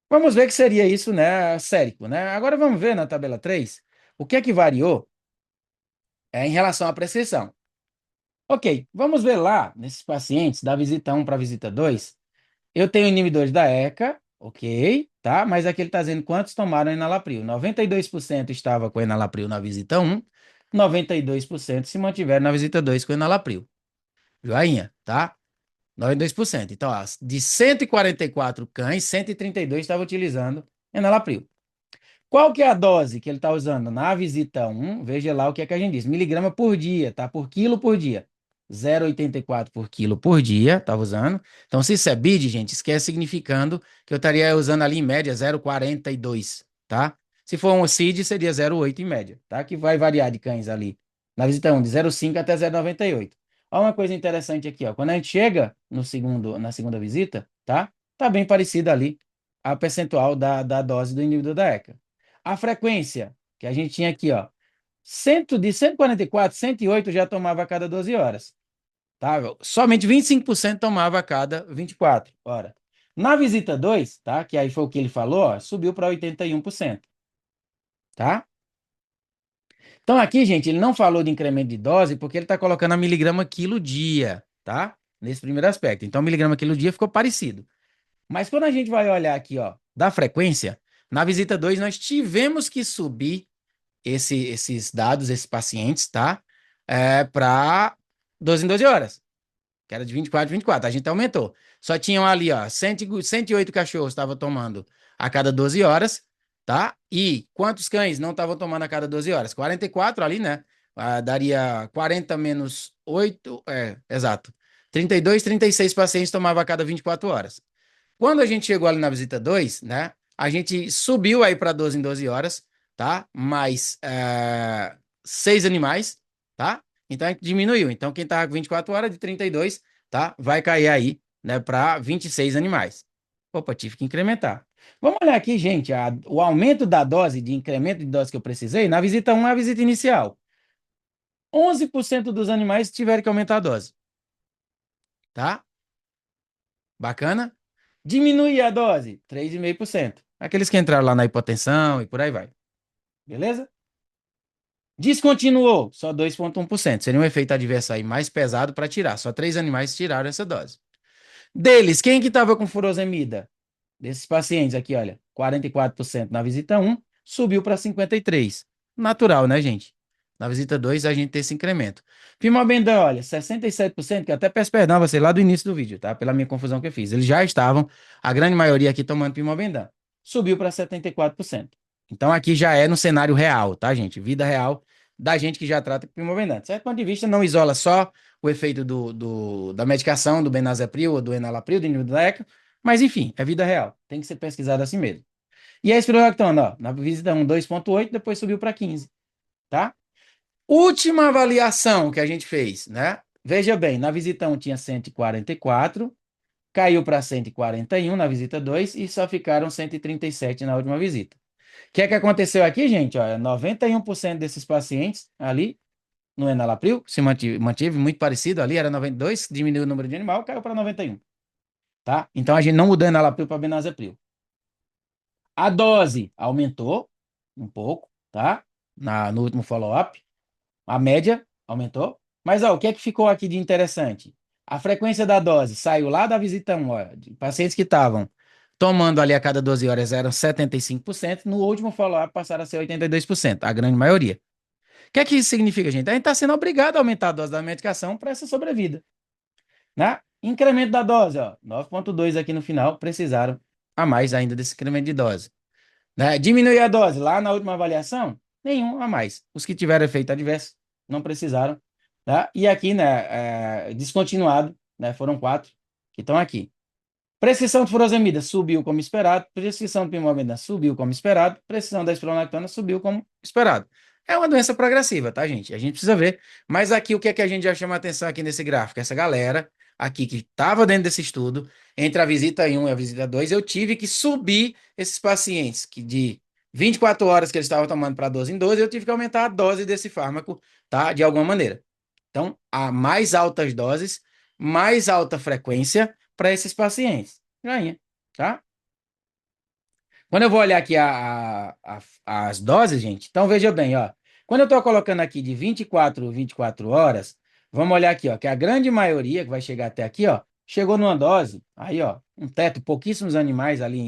Vamos ver que seria isso, né, sérico, né? Agora vamos ver na tabela 3 o que é que variou em relação à prescrição. Ok, vamos ver lá, nesses pacientes, da visita um para a visita 2. Eu tenho inibidores da ECA, ok, tá? Mas aqui ele está dizendo quantos tomaram enalapril. 92% estava com enalapril na visita 1, 92% se mantiveram na visita 2 com enalapril. Joinha, tá? 92%. Então, ó, de 144 cães, 132 estavam utilizando enalapril. Qual que é a dose que ele está usando na visita 1? Veja lá o que é que a gente diz. Miligrama por dia, tá? Por quilo por dia. 0,84 por quilo por dia, estava usando. Então, se isso é BID, gente, isso quer significando que eu estaria usando ali em média 0,42, tá? Se for um CID, seria 0,8 em média, tá? Que vai variar de cães ali. Na visita 1, de 0,5 até 0,98. Olha uma coisa interessante aqui, ó. Quando a gente chega na segunda visita, tá? Tá bem parecida ali a percentual da dose do indivíduo da ECA. A frequência que a gente tinha aqui, ó, de 144, 108 já tomava a cada 12 horas. Tá? Somente 25% tomava a cada 24 horas. Na visita 2, tá? Que aí foi o que ele falou, ó, subiu para 81%. Tá? Então aqui, gente, ele não falou de incremento de dose porque ele está colocando a miligrama quilo dia, tá? Nesse primeiro aspecto. Então, miligrama quilo dia ficou parecido. Mas quando a gente vai olhar aqui, ó, da frequência, na visita 2 nós tivemos que subir esses dados, esses pacientes, tá? Para 12 em 12 horas, que era de 24 em 24. A gente aumentou. Só tinham ali, ó, 108 cachorros estavam tomando a cada 12 horas, tá? E quantos cães não estavam tomando a cada 12 horas? 44 ali, né? Daria 40 menos 8, exato. 32, 36 pacientes tomavam a cada 24 horas. Quando a gente chegou ali na visita 2, né? A gente subiu aí para 12 em 12 horas, tá? Mais 6 animais, tá? Então a gente diminuiu. Então quem tava com 24 horas de 32, tá? Vai cair aí, né, para 26 animais. Opa, tive que incrementar. Vamos olhar aqui, gente, o aumento da dose, de incremento de dose que eu precisei, na visita 1 é a visita inicial. 11% dos animais tiveram que aumentar a dose, tá? Bacana? Diminuir a dose, 3,5%. Aqueles que entraram lá na hipotensão e por aí vai. Beleza? Descontinuou, só 2,1%. Seria um efeito adverso aí mais pesado para tirar. Só 3 animais tiraram essa dose. Deles, quem que estava com furosemida? Desses pacientes aqui, olha, 44% na visita 1, subiu para 53%. Natural, né, gente? Na visita 2, a gente tem esse incremento. Fimobendan, olha, 67%, que até peço perdão a você lá do início do vídeo, tá? Pela minha confusão que eu fiz. Eles já estavam, a grande maioria aqui tomando Fimobendan. Subiu para 74%. Então aqui já é no cenário real, tá, gente? Vida real da gente que já trata com Fimobendan. De certo ponto de vista, não isola só o efeito da medicação, do benazepril ou do enalapril, do Nildeca, mas enfim, é vida real. Tem que ser pesquisado assim mesmo. E a espironolactona, ó, na visita 1, 2,8, depois subiu para 15, tá? Última avaliação que a gente fez, né? Veja bem, na visita 1 tinha 144, caiu para 141 na visita 2 e só ficaram 137 na última visita. O que é que aconteceu aqui, gente? Olha, 91% desses pacientes ali no enalapril se mantive muito parecido ali, era 92, diminuiu o número de animal, caiu para 91, tá? Então a gente não mudou enalapril para benazepril. A dose aumentou um pouco, tá? No último follow-up. A média aumentou. Mas ó, o que é que ficou aqui de interessante? A frequência da dose saiu lá da visita 1, ó, de pacientes que estavam tomando ali a cada 12 horas eram 75%, no último follow-up passaram a ser 82%, a grande maioria. O que é que isso significa, gente? A gente está sendo obrigado a aumentar a dose da medicação para essa sobrevida, né? Incremento da dose, ó, 9,2 aqui no final, precisaram a mais ainda desse incremento de dose. Né? Diminuir a dose lá na última avaliação? Nenhum a mais. Os que tiveram efeito adverso não precisaram. Tá? E aqui, né, descontinuado, né, foram 4 que estão aqui. Prescrição de furosemida subiu como esperado. Prescrição de pimobendan subiu como esperado. Prescrição da espironolactona subiu como esperado. É uma doença progressiva, tá, gente? A gente precisa ver. Mas aqui, o que é que a gente já chama a atenção aqui nesse gráfico? Essa galera aqui que estava dentro desse estudo, entre a visita 1 e a visita 2, eu tive que subir esses pacientes que de 24 horas que eles estavam tomando para 12 em 12, eu tive que aumentar a dose desse fármaco, tá? De alguma maneira. Então, a mais altas doses, mais alta frequência para esses pacientes. Ganha, tá? Quando eu vou olhar aqui as doses, gente, então veja bem, ó. Quando eu estou colocando aqui de 24 horas, vamos olhar aqui, ó, que a grande maioria que vai chegar até aqui, ó, chegou numa dose, aí, ó, um teto, pouquíssimos animais ali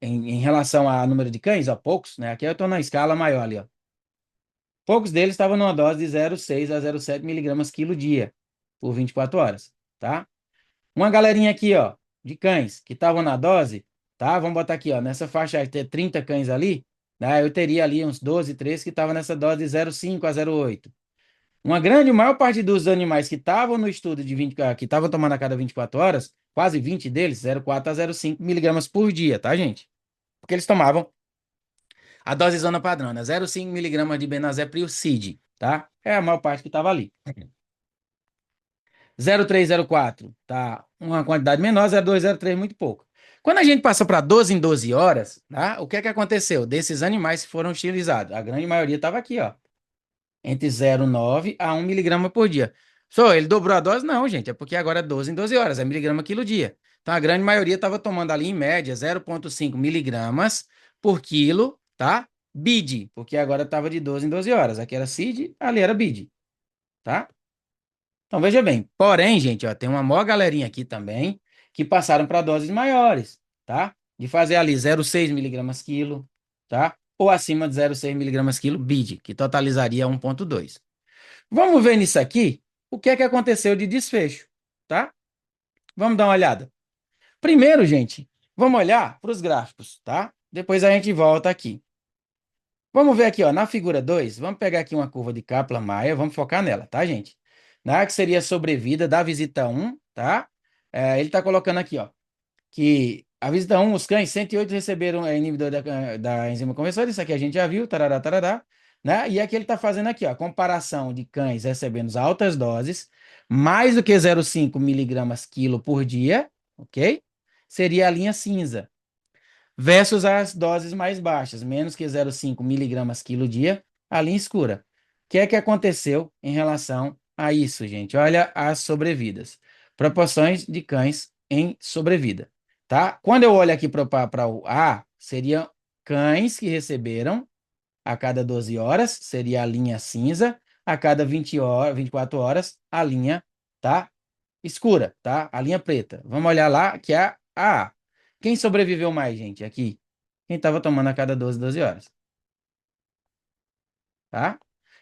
em relação ao número de cães, ó, poucos, né? Aqui eu estou na escala maior ali, ó. Poucos deles estavam numa dose de 0,6 a 0,7 miligramas quilo dia, por 24 horas, tá? Uma galerinha aqui, ó, de cães que estavam na dose, tá? Vamos botar aqui, ó, nessa faixa aí, ter 30 cães ali, né? Eu teria ali uns 12, 13 que estavam nessa dose de 0,5 a 0,8. Uma grande maior parte dos animais que estavam no estudo de 20, que estavam tomando a cada 24 horas, quase 20 deles, 0,4 a 0,5 miligramas por dia, tá, gente? Porque eles tomavam a dose zona padrão, né? 0,5 miligramas de Benazepril SID, tá? É a maior parte que estava ali. 0,3, 0,4, tá? Uma quantidade menor, 0,2, 0,3, muito pouco. Quando a gente passou para 12 em 12 horas, tá? O que é que aconteceu? Desses animais que foram utilizados, a grande maioria estava aqui, ó. Entre 0,9 a 1 miligrama por dia. Só ele dobrou a dose? Não, gente, é porque agora é 12 em 12 horas, é miligrama quilo dia. Então a grande maioria estava tomando ali em média 0,5 miligramas por quilo, tá? BID, porque agora estava de 12 em 12 horas. Aqui era CID, ali era BID, tá? Então veja bem. Porém, gente, ó, tem uma maior galerinha aqui também que passaram para doses maiores, tá? De fazer ali 0,6 miligramas quilo, tá? Ou acima de 0,6 miligramas quilo BID, que totalizaria 1,2. Vamos ver nisso aqui o que é que aconteceu de desfecho, tá? Vamos dar uma olhada. Primeiro, gente, vamos olhar para os gráficos, tá? Depois a gente volta aqui. Vamos ver aqui, ó, na figura 2, vamos pegar aqui uma curva de Kaplan-Meier, vamos focar nela, tá, gente? Que seria a sobrevida da visita 1, tá? Ele está colocando aqui, ó, que a visita 1, os cães, 108 receberam inibidor da enzima conversora, isso aqui a gente já viu, tarará, tarará, né? E aqui ele está fazendo aqui, ó, a comparação de cães recebendo altas doses, mais do que 0,5 miligramas quilo por dia, ok? Seria a linha cinza versus as doses mais baixas, menos que 0,5 miligramas quilo dia, a linha escura. O que é que aconteceu em relação a isso, gente? Olha as sobrevidas. Proporções de cães em sobrevida, tá? Quando eu olho aqui para o A, seriam cães que receberam a cada 12 horas, seria a linha cinza, a cada 20 horas, 24 horas, a linha, tá? Escura, tá? A linha preta. Vamos olhar lá, que é a A. Quem sobreviveu mais, gente? Aqui. Quem estava tomando a cada 12 horas, tá?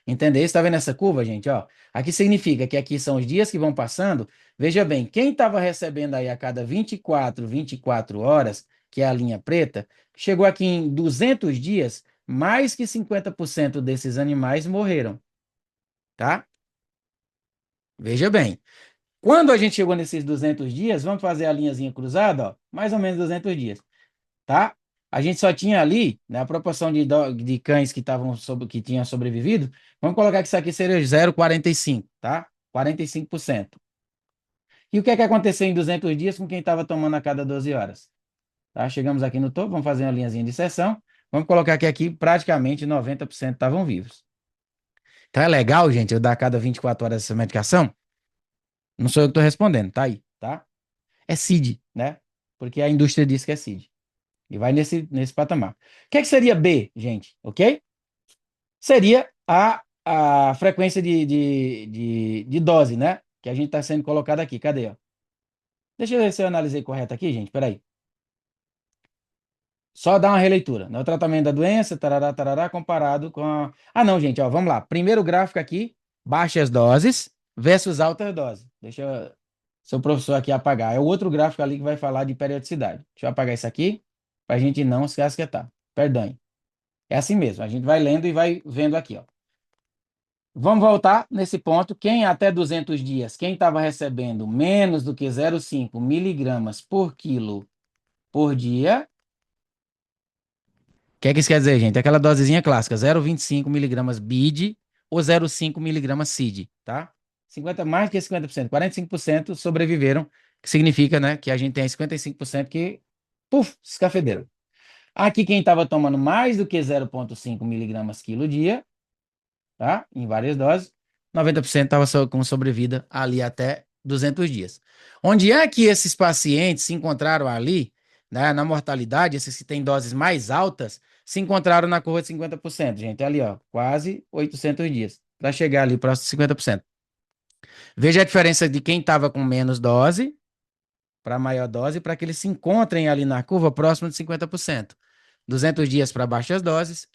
Entendeu? Está vendo essa curva, gente? Ó, aqui significa que aqui são os dias que vão passando. Veja bem, quem estava recebendo aí a cada 24 horas, que é a linha preta, chegou aqui em 200 dias, mais que 50% desses animais morreram, tá? Veja bem. Quando a gente chegou nesses 200 dias, vamos fazer a linhazinha cruzada, ó, mais ou menos 200 dias, tá? A gente só tinha ali, né, a proporção de cães que estavam que tinham sobrevivido, vamos colocar que isso aqui seria 0,45, tá? 45%. E o que é que aconteceu em 200 dias com quem estava tomando a cada 12 horas? Tá? Chegamos aqui no topo, vamos fazer uma linhazinha de seção, vamos colocar que aqui praticamente 90% estavam vivos. Então é legal, gente, eu dar a cada 24 horas essa medicação? Não sou eu que estou respondendo, tá aí, tá? É CID, né? Porque a indústria diz que é CID. E vai nesse patamar. O que é que seria B, gente? Ok? Seria a frequência de dose, né? Que a gente está sendo colocado aqui. Cadê? Ó? Deixa eu ver se eu analisei correto aqui, gente. Peraí. Só dar uma releitura. Né? O tratamento da doença, tarará, tarará, comparado com a... Ah, não, gente. Ó, vamos lá. Primeiro gráfico aqui, baixas doses versus altas doses. Deixa seu professor aqui apagar. É o outro gráfico ali que vai falar de periodicidade. Deixa eu apagar isso aqui para a gente não se asquetar. Perdão. É assim mesmo. A gente vai lendo e vai vendo aqui, ó. Vamos voltar nesse ponto. Quem até 200 dias, quem estava recebendo menos do que 0,5 miligramas por quilo por dia, o que é que isso quer dizer, gente? Aquela dosezinha clássica, 0,25 miligramas BID ou 0,5 miligramas CID, tá? 50, mais que 50%, 45% sobreviveram, que significa, né, que a gente tem 55% que, puf, escafederam. Aqui quem estava tomando mais do que 0,5 miligramas quilo dia, tá? Em várias doses, 90% estava com sobrevida ali até 200 dias. Onde é que esses pacientes se encontraram ali, né, na mortalidade, esses que têm doses mais altas, se encontraram na curva de 50%, gente, ali, ó, quase 800 dias, para chegar ali próximo de 50%. Veja a diferença de quem estava com menos dose para maior dose, para que eles se encontrem ali na curva próximo de 50%. 200 dias para baixas doses,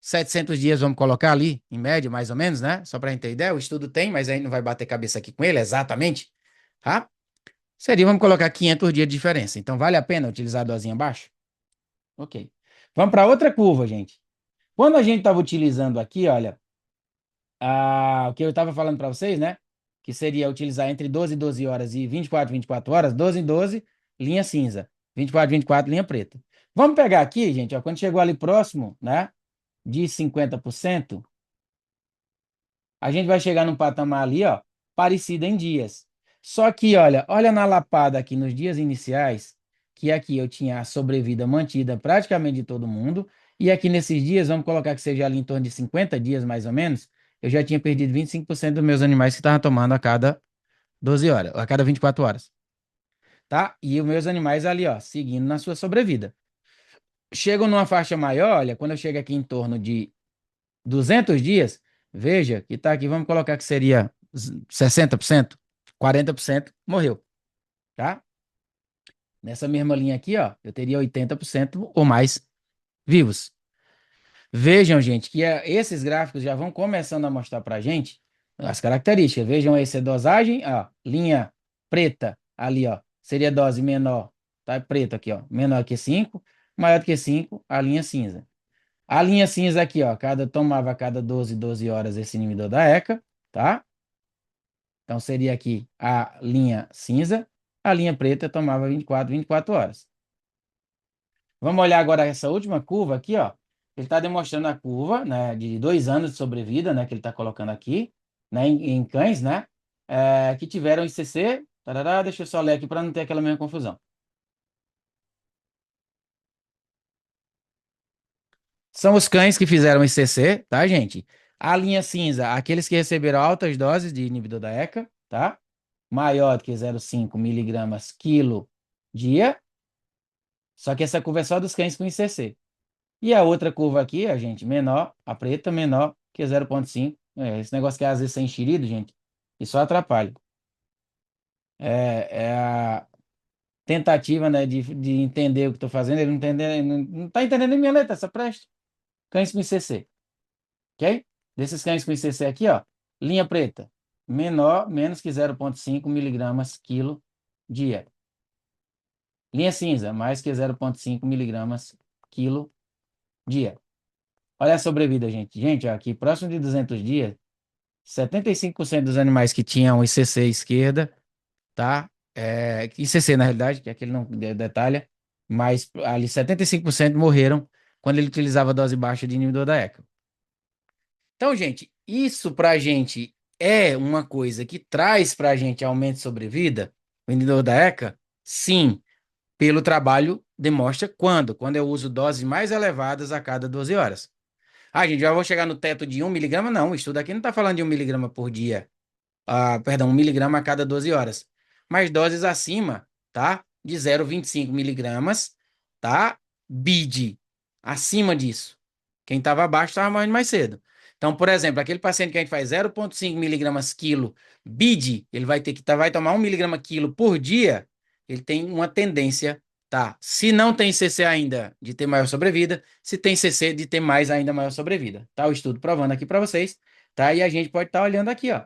700 dias vamos colocar ali, em média, mais ou menos, né? Só para a gente ter ideia, o estudo tem, mas aí não vai bater cabeça aqui com ele exatamente, tá? Seria, vamos colocar 500 dias de diferença. Então, vale a pena utilizar a dosinha abaixo? Ok. Vamos para outra curva, gente. Quando a gente estava utilizando aqui, olha, o que eu estava falando para vocês, né? Que seria utilizar entre 12 e 12 horas e 24 horas, 12 em 12, linha cinza. 24 linha preta. Vamos pegar aqui, gente, ó, quando chegou ali próximo, né, de 50%, a gente vai chegar num patamar ali, ó, parecido em dias. Só que, olha na lapada aqui nos dias iniciais, que aqui eu tinha a sobrevida mantida praticamente de todo mundo, e aqui nesses dias, vamos colocar que seja ali em torno de 50 dias mais ou menos, eu já tinha perdido 25% dos meus animais que estavam tomando a cada 12 horas, a cada 24 horas, tá? E os meus animais ali, ó, seguindo na sua sobrevida. Chego numa faixa maior, olha, quando eu chego aqui em torno de 200 dias, veja que tá aqui, vamos colocar que seria 60%, 40% morreu, tá? Nessa mesma linha aqui, ó, eu teria 80% ou mais vivos. Vejam, gente, que esses gráficos já vão começando a mostrar pra gente as características. Vejam essa dosagem, ó, linha preta ali, ó, seria dose menor, tá? Preto aqui, ó, menor que 5, maior do que 5, a linha cinza. A linha cinza aqui, ó, tomava a cada 12 horas esse inibidor da ECA, tá? Então seria aqui a linha cinza, a linha preta tomava 24 horas. Vamos olhar agora essa última curva aqui, ó. Ele está demonstrando a curva, né, de 2 anos de sobrevida, né, que ele está colocando aqui, né, em cães, né, que tiveram ICC. Tarará, deixa eu só ler aqui para não ter aquela mesma confusão. São os cães que fizeram ICC, tá, gente? A linha cinza, aqueles que receberam altas doses de inibidor da ECA, tá? Maior do que 0,5 miligramas quilo dia. Só que essa curva é só dos cães com ICC. E a outra curva aqui, a gente, menor, a preta, menor que 0,5. Esse negócio que é às vezes é enxerido, gente, isso só atrapalha. É a tentativa, né, de entender o que estou fazendo. Ele não está entendendo nem minha letra, essa presta. Cães com ICC. Ok? Desses cães com ICC aqui, ó, linha preta, menor, menos que 0,5 miligramas quilo dia. Linha cinza, mais que 0,5 miligramas quilo dia. Olha a sobrevida, gente. Gente, ó, aqui próximo de 200 dias, 75% dos animais que tinham ICC esquerda, tá? ICC, na realidade, que é aquele não detalha, mas ali 75% morreram quando ele utilizava dose baixa de inibidor da ECA. Então, gente, isso pra gente é uma coisa que traz pra gente aumento de sobrevida, o inibidor da ECA? Sim, pelo trabalho demonstra quando? Quando eu uso doses mais elevadas a cada 12 horas. Ah, gente, já vou chegar no teto de 1 miligrama? Não, o estudo aqui não está falando de 1 miligrama por dia. Perdão, 1 miligrama a cada 12 horas. Mas doses acima, tá? De 0,25 miligramas, tá? BID. Acima disso. Quem estava abaixo estava morrendo mais cedo. Então, por exemplo, aquele paciente que a gente faz 0,5 miligramas quilo BID, ele vai ter que vai tomar 1 miligrama quilo por dia, ele tem uma tendência, tá? Se não tem CC ainda, de ter maior sobrevida, se tem CC, de ter mais ainda maior sobrevida. Tá o estudo provando aqui para vocês, tá? E a gente pode estar olhando aqui, ó,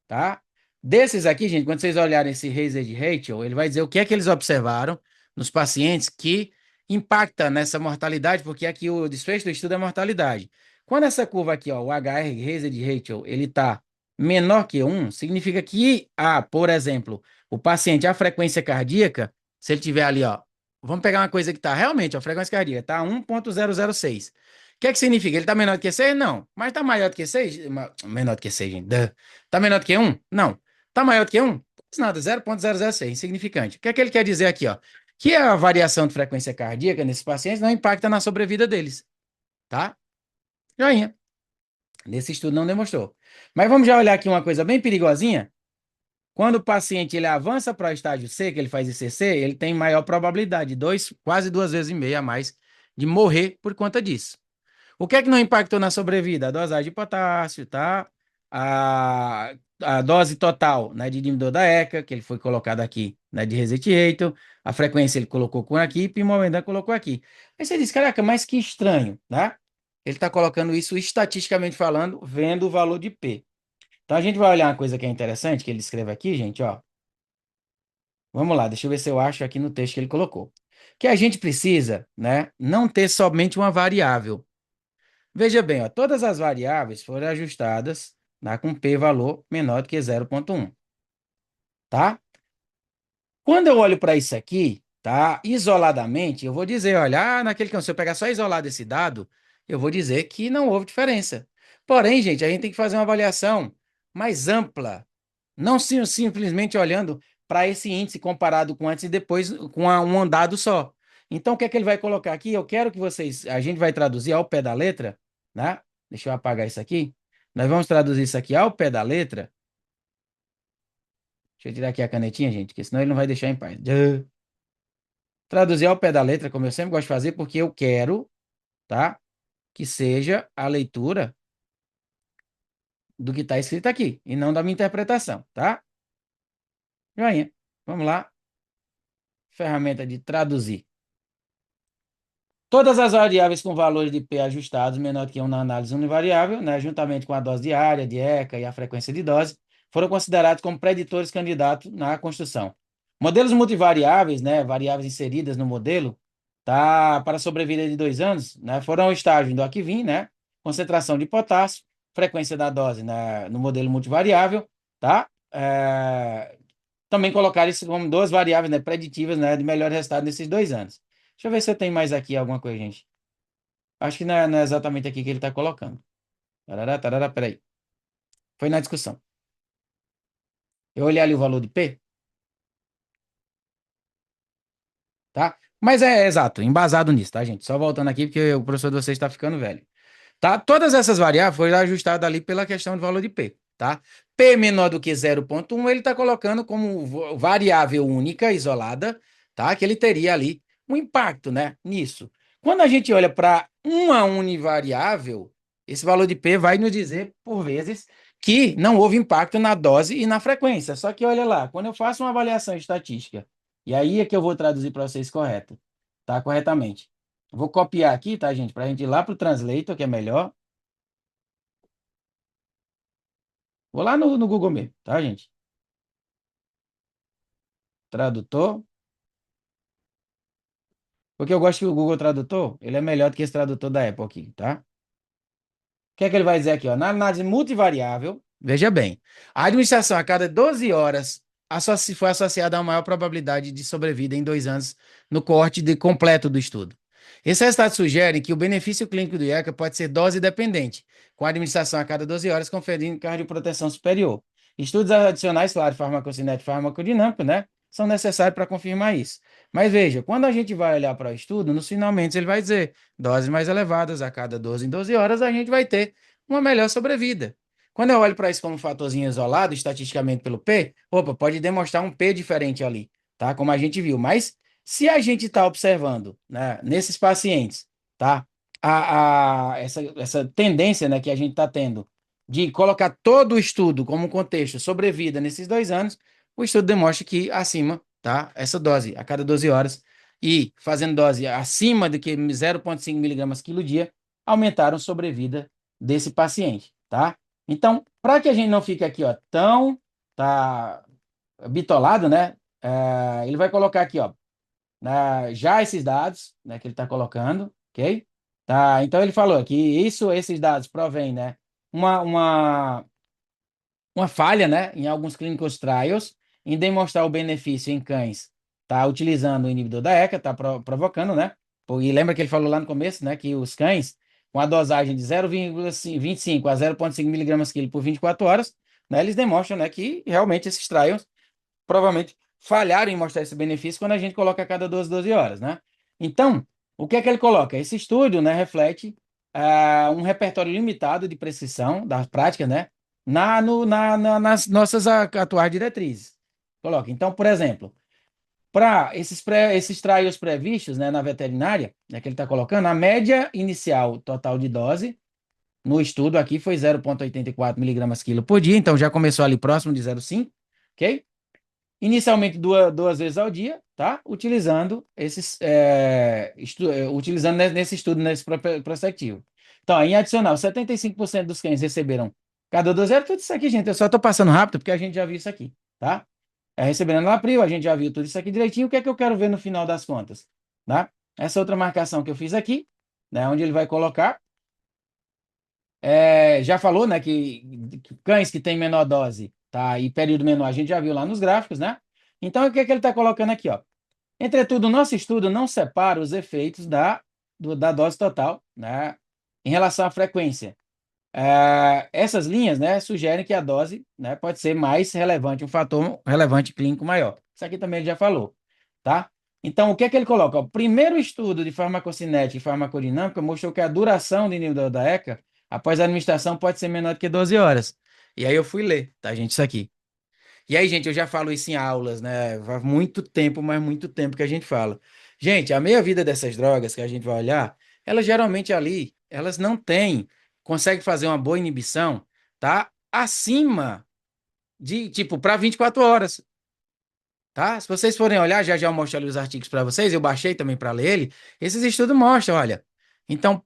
tá? Desses aqui, gente, quando vocês olharem esse Hazard Ratio, ele vai dizer o que é que eles observaram nos pacientes que impacta nessa mortalidade, porque aqui o desfecho do estudo é mortalidade. Quando essa curva aqui, ó, o HR Hazard Ratio, ele está menor que 1, significa que, por exemplo, o paciente, a frequência cardíaca, se ele tiver ali, ó, vamos pegar uma coisa que está realmente, a frequência cardíaca está 1,006. O que é que significa? Ele está menor do que 6? Não. Mas está maior do que 6? Menor do que 6, gente. Está menor do que 1? Não. Está maior do que 1? Nada, 0,006, insignificante. O que é que ele quer dizer aqui, ó? Que a variação de frequência cardíaca nesses pacientes não impacta na sobrevida deles, tá? Joinha. Nesse estudo não demonstrou. Mas vamos já olhar aqui uma coisa bem perigosinha. Quando o paciente ele avança para o estágio C, que ele faz ICC, ele tem maior probabilidade, quase 2 vezes e meia a mais, de morrer por conta disso. O que é que não impactou na sobrevida? A dosagem de potássio, tá? a dose total, né, de inibidor da ECA, que ele foi colocado aqui, né, de reset ratio, a frequência ele colocou com aqui, e Pimovendan colocou aqui. Aí você diz, caraca, mas que estranho, né? Ele está colocando isso estatisticamente falando, vendo o valor de P. Então a gente vai olhar uma coisa que é interessante, que ele escreve aqui, gente, ó. Vamos lá, deixa eu ver se eu acho aqui no texto que ele colocou. Que a gente precisa, né, não ter somente uma variável. Veja bem, ó, todas as variáveis foram ajustadas, né, com P valor menor do que 0,1, tá? Quando eu olho para isso aqui, tá? Isoladamente, eu vou dizer, olha, naquele campo, se eu pegar só isolado esse dado, eu vou dizer que não houve diferença. Porém, gente, a gente tem que fazer uma avaliação mais ampla, não simplesmente olhando para esse índice comparado com antes e depois com um andado só. Então, o que é que ele vai colocar aqui? Eu quero que vocês, a gente vai traduzir ao pé da letra, né? Deixa eu apagar isso aqui. Nós vamos traduzir isso aqui ao pé da letra. Deixa eu tirar aqui a canetinha, gente, porque senão ele não vai deixar em paz. Traduzir ao pé da letra, como eu sempre gosto de fazer, porque eu quero, tá? Que seja a leitura do que está escrito aqui, e não da minha interpretação, tá? Joinha. Vamos lá. Ferramenta de traduzir. Todas as variáveis com valores de P ajustados menor que 1 na análise univariável, né, juntamente com a dose diária, de ECA e a frequência de dose, foram considerados como preditores candidatos na construção. Modelos multivariáveis, né, variáveis inseridas no modelo, tá, para sobrevida de 2 anos, né, foram o estágio do Akvin, né, concentração de potássio, frequência da dose, né, no modelo multivariável, tá? Também colocar isso como duas variáveis, né, preditivas, né, de melhor resultado nesses 2 anos. Deixa eu ver se eu tenho mais aqui alguma coisa, gente. Acho que não é exatamente aqui que ele está colocando. Tarará, tarará, peraí. Foi na discussão. Eu olhei ali o valor de P, tá? Mas é exato, embasado nisso, tá, gente? Só voltando aqui, porque o professor de vocês está ficando velho. Tá? Todas essas variáveis foram ajustadas ali pela questão do valor de P, tá? P menor do que 0,1, ele está colocando como variável única, isolada, tá? Que ele teria ali um impacto, né, nisso. Quando a gente olha para uma univariável, esse valor de P vai nos dizer, por vezes, que não houve impacto na dose e na frequência. Só que olha lá, quando eu faço uma avaliação estatística, e aí é que eu vou traduzir para vocês correto, tá? Corretamente. Vou copiar aqui, tá, gente? Para a gente ir lá para o Translator, que é melhor. Vou lá no Google mesmo, tá, gente? Tradutor. Porque eu gosto que o Google Tradutor, ele é melhor do que esse tradutor da Apple aqui, tá? O que é que ele vai dizer aqui, ó? Na análise multivariável, veja bem, a administração a cada 12 horas foi associada a uma maior probabilidade de sobrevida em 2 anos no corte completo do estudo. Esse resultado sugere que o benefício clínico do IECA pode ser dose dependente, com a administração a cada 12 horas conferindo cardioproteção superior. Estudos adicionais, claro, farmacocinético e farmacodinâmico, né, são necessários para confirmar isso. Mas veja, quando a gente vai olhar para o estudo, nos finalmente ele vai dizer doses mais elevadas a cada 12 em 12 horas, a gente vai ter uma melhor sobrevida. Quando eu olho para isso como um fatorzinho isolado, estatisticamente pelo P, opa, pode demonstrar um P diferente ali, tá? Como a gente viu. Mas se a gente está observando, né, nesses pacientes, tá? Essa tendência, né, que a gente está tendo de colocar todo o estudo como contexto sobrevida nesses 2 anos, o estudo demonstra que acima, tá? Essa dose a cada 12 horas e fazendo dose acima de que 0,5 miligramas quilo dia, aumentaram sobrevida desse paciente, tá? Então, para que a gente não fique aqui, ó, tão tá bitolado, né? Ele vai colocar aqui, ó, já esses dados, né, que ele está colocando, ok? Tá, então ele falou que esses dados provêm, né, uma, uma, uma falha, né, em alguns clinical trials em demonstrar o benefício em cães, tá utilizando o inibidor da ECA, tá provocando, né? E lembra que ele falou lá no começo, né, que os cães com a dosagem de 0,25 a 0,5 miligramas quilo por 24 horas, né, eles demonstram, né, que realmente esses trials provavelmente falharam em mostrar esse benefício quando a gente coloca a cada 12 horas, né? Então, o que é que ele coloca? Esse estudo, né, reflete um repertório limitado de prescrição das práticas, né, nas nossas atuais diretrizes. Coloca. Então, por exemplo, para esses trials previstos, né, na veterinária, né, que ele está colocando, a média inicial total de dose no estudo aqui foi 0,84 miligramas quilo por dia, então já começou ali próximo de 0,5, ok? Inicialmente duas vezes ao dia, tá? Utilizando utilizando nesse estudo, nesse prospectivo. Então, em adicional, 75% dos cães receberam cada 12 horas, tudo isso aqui, gente, eu só estou passando rápido porque a gente já viu isso aqui, tá? Recebendo no April, a gente já viu tudo isso aqui direitinho, o que é que eu quero ver no final das contas, tá? Essa outra marcação que eu fiz aqui, né, onde ele vai colocar, já falou, né, que cães que têm menor dose, tá, e período menor, a gente já viu lá nos gráficos, né? Então, o que é que ele está colocando aqui, ó? Entretudo, o nosso estudo não separa os efeitos da dose total, né, em relação à frequência. Essas linhas, né, sugerem que a dose, né, pode ser mais relevante, um fator relevante clínico maior. Isso aqui também ele já falou, tá? Então, o que é que ele coloca? O primeiro estudo de farmacocinética e farmacodinâmica mostrou que a duração do inibidor da ECA após a administração pode ser menor do que 12 horas. E aí eu fui ler, tá, gente, isso aqui. E aí, gente, eu já falo isso em aulas, né? Faz muito tempo, mas muito tempo que a gente fala. Gente, a meia-vida dessas drogas que a gente vai olhar, elas geralmente ali, elas não têm, conseguem fazer uma boa inibição, tá? Acima de, tipo, para 24 horas, tá? Se vocês forem olhar, já já eu mostro ali os artigos para vocês, eu baixei também para ler ele, esses estudos mostram, olha. Então,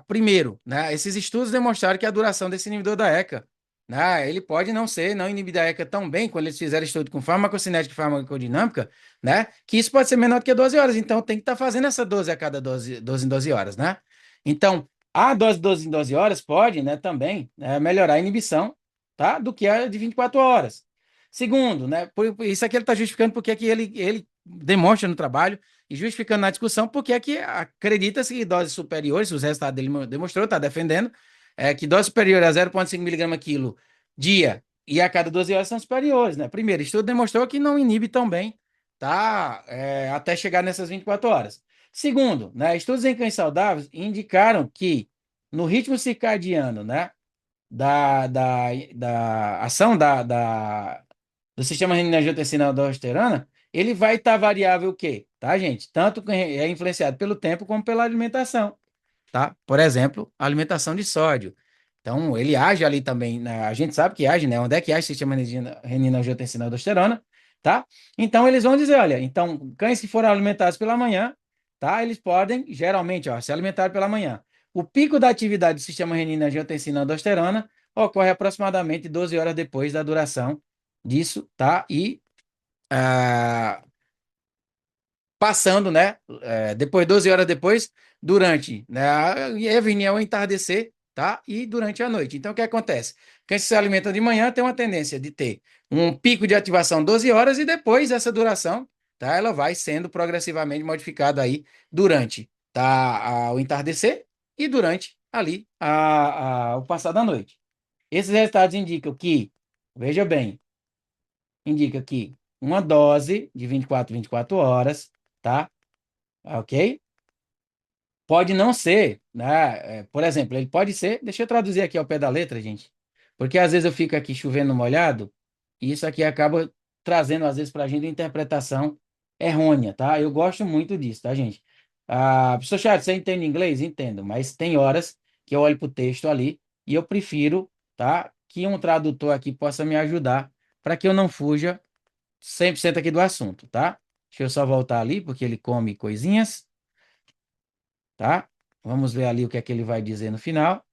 primeiro, né, esses estudos demonstraram que a duração desse inibidor da ECA, né, ele pode não inibir da ECA tão bem, quando eles fizeram estudo com farmacocinética e farmacodinâmica, né, que isso pode ser menor do que 12 horas. Então, tem que estar fazendo essa dose a cada 12 em 12 horas, né? Então, a dose 12 em 12 horas pode, né, também, né, melhorar a inibição, tá, do que a de 24 horas. Segundo, né, por isso aqui ele está justificando porque que ele demonstra no trabalho e justificando na discussão porque é que acredita-se que doses superiores, os resultados dele demonstrou, está defendendo, que doses superiores a 0,5 miligrama quilo dia e a cada 12 horas são superiores, né? Primeiro, estudo demonstrou que não inibe tão bem, tá? Até chegar nessas 24 horas. Segundo, né, estudos em cães saudáveis indicaram que no ritmo circadiano, né, da ação do sistema renina-angiotensina-aldosterona, ele vai estar variável o quê? Tá, gente? Tanto que é influenciado pelo tempo como pela alimentação, tá? Por exemplo, a alimentação de sódio. Então, ele age ali também, né? A gente sabe que age, né? Onde é que age o sistema renina-angiotensina-aldosterona, tá? Então, eles vão dizer, olha, então, cães que foram alimentados pela manhã, tá? Eles podem, geralmente, ó, se alimentar pela manhã. O pico da atividade do sistema renina-angiotensina-aldosterona ocorre aproximadamente 12 horas depois da duração disso, tá? E ah, passando, né? Depois, 12 horas depois, durante, né? E aí vinha o entardecer, tá? E durante a noite. Então, o que acontece? Quem se alimenta de manhã tem uma tendência de ter um pico de ativação 12 horas e depois essa duração, tá? Ela vai sendo progressivamente modificada aí durante, tá? O entardecer e durante ali o passar da noite. Esses resultados indicam que, veja bem, indica que uma dose de 24 horas, tá? Ok? Pode não ser, né? Por exemplo, ele pode ser. Deixa eu traduzir aqui ao pé da letra, gente. Porque às vezes eu fico aqui chovendo molhado e isso aqui acaba trazendo, às vezes, para a gente uma interpretação errônea, tá? Eu gosto muito disso, tá, gente? Professor Chato, você entende inglês? Entendo, mas tem horas que eu olho para o texto ali e eu prefiro, tá? Que um tradutor aqui possa me ajudar para que eu não fuja 100% aqui do assunto, tá? Deixa eu só voltar ali, porque ele come coisinhas, tá? Vamos ver ali o que é que ele vai dizer no final.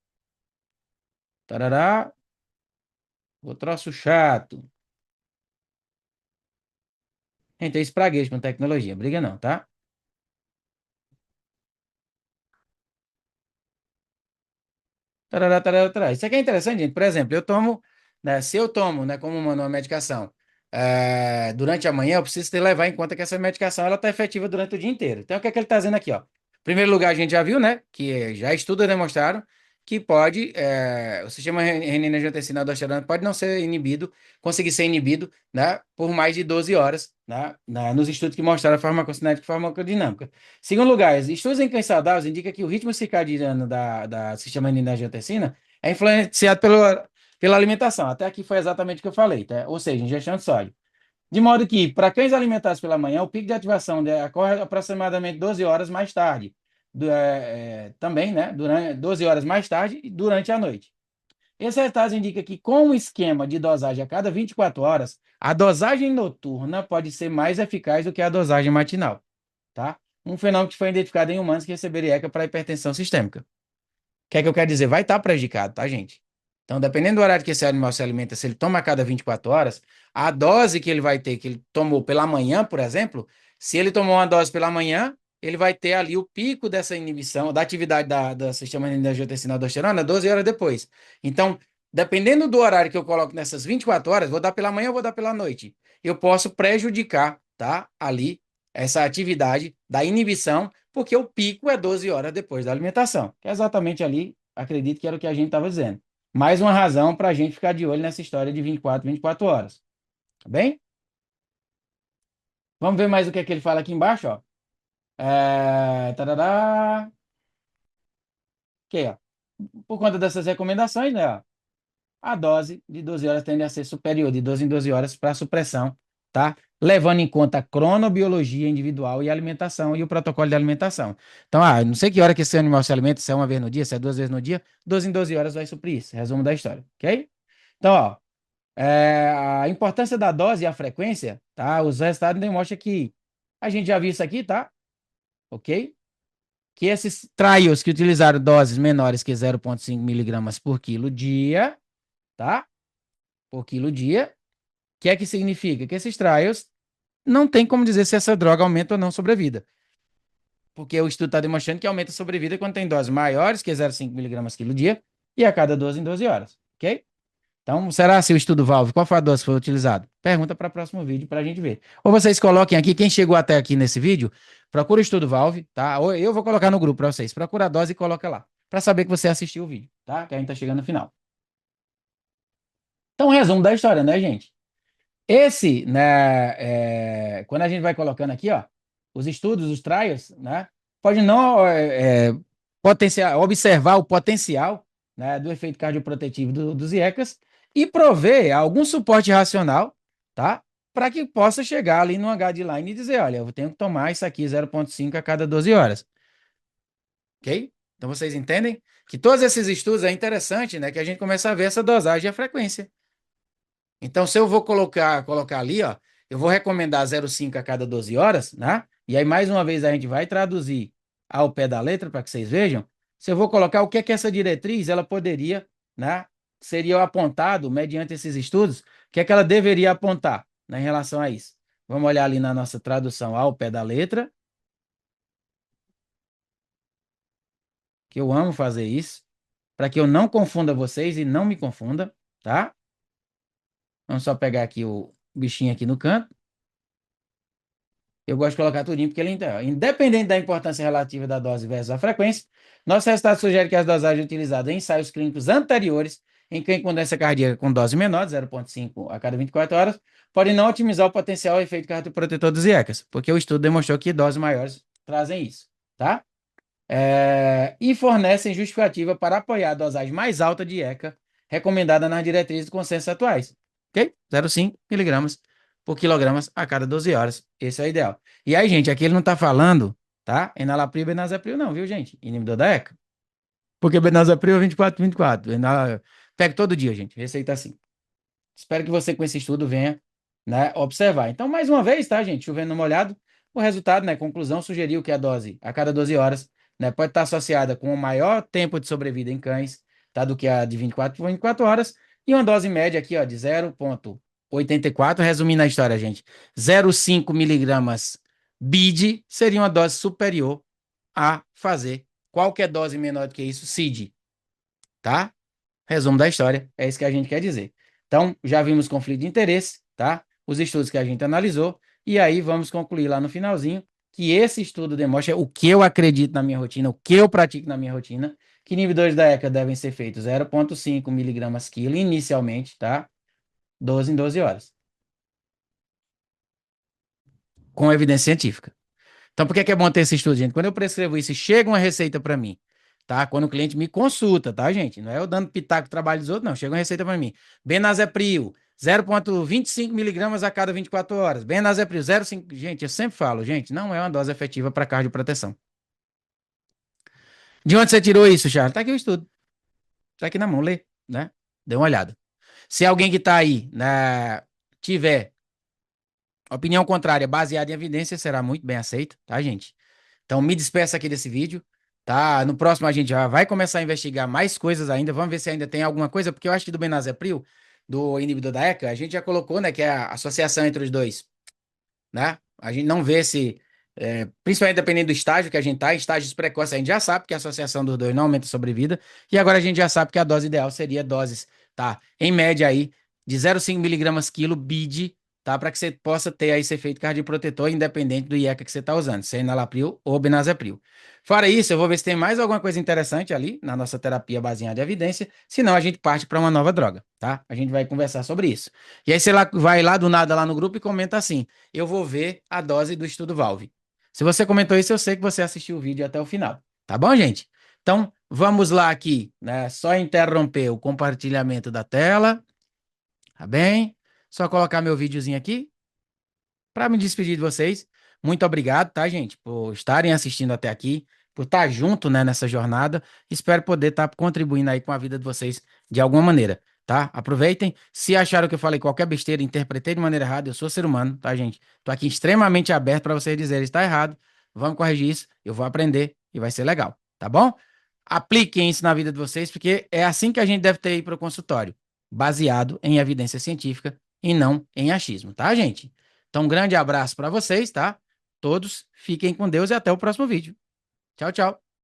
Tarará, o troço chato. Gente, é espraguejo com tecnologia, briga não, tá? Tarará, tarará, tarará. Isso aqui é interessante, gente. Por exemplo, eu tomo, né, se eu tomo, né, como uma medicação durante a manhã, eu preciso levar em conta que essa medicação ela está efetiva durante o dia inteiro. Então, o que é que ele está dizendo aqui, ó? Em primeiro lugar, a gente já viu, né, que já estudos demonstraram que pode, o sistema renina-angiotensina-aldosterona pode não ser inibido, conseguir ser inibido, né, por mais de 12 horas, né, nos estudos que mostraram a farmacocinética e farmacodinâmica. Segundo lugar, estudos em cães saudáveis indicam que o ritmo circadiano da sistema renina-angiotensina é influenciado pela alimentação. Até aqui foi exatamente o que eu falei, tá? Ou seja, ingestão de sódio. De modo que, para cães alimentados pela manhã, o pico de ativação ocorre aproximadamente 12 horas mais tarde. também, né, durante 12 horas mais tarde e durante a noite. Esse resultado indica que, com um esquema de dosagem a cada 24 horas, a dosagem noturna pode ser mais eficaz do que a dosagem matinal, tá? Um fenômeno que foi identificado em humanos que receberam ECA para hipertensão sistêmica. O que é que eu quero dizer? Vai estar prejudicado, tá, gente? Então, dependendo do horário que esse animal se alimenta, se ele toma a cada 24 horas, a dose que ele vai ter, que ele tomou pela manhã, por exemplo, se ele tomou uma dose pela manhã, ele vai ter ali o pico dessa inibição, da atividade do sistema de angiotensina aldosterona 12 horas depois. Então, dependendo do horário que eu coloco nessas 24 horas, vou dar pela manhã ou vou dar pela noite, eu posso prejudicar, tá, ali, essa atividade da inibição porque o pico é 12 horas depois da alimentação, que é exatamente ali, acredito que era o que a gente estava dizendo. Mais uma razão para a gente ficar de olho nessa história de 24 horas. Tá bem? Vamos ver mais o que é que ele fala aqui embaixo, ó. Tarará. Aqui, ó. Por conta dessas recomendações, né, ó, a dose de 12 horas tende a ser superior de 12 em 12 horas para supressão, tá? Levando em conta a cronobiologia individual e alimentação e o protocolo de alimentação. Então, não sei que hora que esse animal se alimenta, se é uma vez no dia, se é 2 vezes no dia, 12 em 12 horas vai suprir isso. Resumo da história, ok? Então, ó, a importância da dose e a frequência, tá? Os resultados demonstram que a gente já viu isso aqui, tá? Ok? Que esses trials que utilizaram doses menores que 0,5 miligramas por quilo dia, tá? Por quilo dia. O que é que significa? Que esses trials não tem como dizer se essa droga aumenta ou não a sobrevida. Porque o estudo está demonstrando que aumenta a sobrevida quando tem doses maiores que 0,5 miligramas quilo dia e a cada 12 em 12 horas. Ok? Então, será se o estudo Valve, qual foi a dose que foi utilizada? Pergunta para o próximo vídeo para a gente ver. Ou vocês coloquem aqui, quem chegou até aqui nesse vídeo, procura o estudo Valve, tá? Ou eu vou colocar no grupo para vocês. Procura a dose e coloca lá. Para saber que você assistiu o vídeo, tá? Que a gente está chegando no final. Então, resumo da história, né, gente? Esse, né, quando a gente vai colocando aqui, ó, os estudos, os trials, né, pode não observar o potencial, né, do efeito cardioprotetivo dos IECAS e prover algum suporte racional, tá, para que possa chegar ali no guideline e dizer, olha, eu tenho que tomar isso aqui 0,5 a cada 12 horas, ok? Então vocês entendem que todos esses estudos é interessante, né, que a gente começa a ver essa dosagem e a frequência. Então, se eu vou colocar ali, ó, eu vou recomendar 0,5 a cada 12 horas, né? E aí, mais uma vez, a gente vai traduzir ao pé da letra para que vocês vejam. Se eu vou colocar o que é que essa diretriz, ela poderia, né? Seria apontado, mediante esses estudos, o que é que ela deveria apontar, né, em relação a isso. Vamos olhar ali na nossa tradução ao pé da letra, que eu amo fazer isso, para que eu não confunda vocês e não me confunda, tá? Vamos só pegar aqui o bichinho aqui no canto. Eu gosto de colocar tudinho porque ele independente da importância relativa da dose versus a frequência, nosso resultado sugere que as dosagens utilizadas em ensaios clínicos anteriores, em quem com doença cardíaca com dose menor, 0,5 a cada 24 horas, podem não otimizar o potencial efeito cardioprotetor dos IECAS, porque o estudo demonstrou que doses maiores trazem isso, tá? E fornecem justificativa para apoiar a dosagem mais alta de IECA recomendada nas diretrizes de consenso atuais, ok? 0,5 miligramas por quilogramas a cada 12 horas. Esse é o ideal. E aí, gente, aqui ele não está falando, tá? Enalapril e benazepril não, viu, gente? Inibidor da ECA. Porque benazepril é 24. Pega todo dia, gente. Receita assim. Espero que você, com esse estudo, venha, né, observar. Então, mais uma vez, tá, gente? Chovendo no molhado, o resultado, né, conclusão, sugeriu que a dose a cada 12 horas, né, pode estar associada com o maior tempo de sobrevida em cães, tá, do que a de 24 por 24 horas, e uma dose média aqui, ó, de 0,84, resumindo a história, gente, 0,5 miligramas BID seria uma dose superior a fazer qualquer dose menor do que isso, CID, tá? Resumo da história, é isso que a gente quer dizer. Então, já vimos conflito de interesse, tá? Os estudos que a gente analisou, e aí vamos concluir lá no finalzinho que esse estudo demonstra o que eu acredito na minha rotina, o que eu pratico na minha rotina, que inibidores da ECA devem ser feitos 0,5 miligramas quilo inicialmente, tá? 12 em 12 horas, com evidência científica. Então, por que é bom ter esse estudo, gente? Quando eu prescrevo isso e chega uma receita para mim, tá? Quando o cliente me consulta, tá, gente? Não é eu dando pitaco do trabalho dos outros, não. Chega uma receita para mim. Benazepril, 0,25 miligramas a cada 24 horas. Benazepril, 0,5. Gente, eu sempre falo, gente, não é uma dose efetiva para cardioproteção. De onde você tirou isso, Charles? Tá aqui o estudo. Tá aqui na mão, lê, né? Dê uma olhada. Se alguém que tá aí, né, tiver opinião contrária baseada em evidência, será muito bem aceito, tá, gente? Então, me despeça aqui desse vídeo, tá? No próximo a gente já vai começar a investigar mais coisas ainda. Vamos ver se ainda tem alguma coisa, porque eu acho que do Benazepril, do inibidor da ECA, a gente já colocou, né, que é a associação entre os dois, né? A gente não vê se, principalmente dependendo do estágio que a gente tá, estágios precoces, a gente já sabe que a associação dos dois não aumenta a sobrevida, e agora a gente já sabe que a dose ideal seria doses, tá? Em média aí, de 0,5 miligramas quilo BID, tá? Para que você possa ter aí esse efeito cardioprotetor, independente do IECA que você tá usando, se é enalapril ou benazepril. Fora isso, eu vou ver se tem mais alguma coisa interessante ali na nossa terapia baseada em evidência, senão a gente parte para uma nova droga, tá? A gente vai conversar sobre isso. E aí você vai lá do nada lá no grupo e comenta assim: eu vou ver a dose do estudo Valve. Se você comentou isso, eu sei que você assistiu o vídeo até o final. Tá bom, gente? Então, vamos lá aqui, né? Só interromper o compartilhamento da tela, tá bem? Só colocar meu videozinho aqui para me despedir de vocês. Muito obrigado, tá, gente, por estarem assistindo até aqui, por estar junto, né, nessa jornada. Espero poder estar contribuindo aí com a vida de vocês de alguma maneira, tá? Aproveitem. Se acharam que eu falei qualquer besteira, interpretei de maneira errada, eu sou ser humano, tá, gente? Tô aqui extremamente aberto para vocês dizerem está errado. Vamos corrigir isso, eu vou aprender e vai ser legal, tá bom? Apliquem isso na vida de vocês, porque é assim que a gente deve ter ido para o consultório, baseado em evidência científica e não em achismo, tá, gente? Então, um grande abraço para vocês, tá? Todos fiquem com Deus e até o próximo vídeo. Tchau, tchau.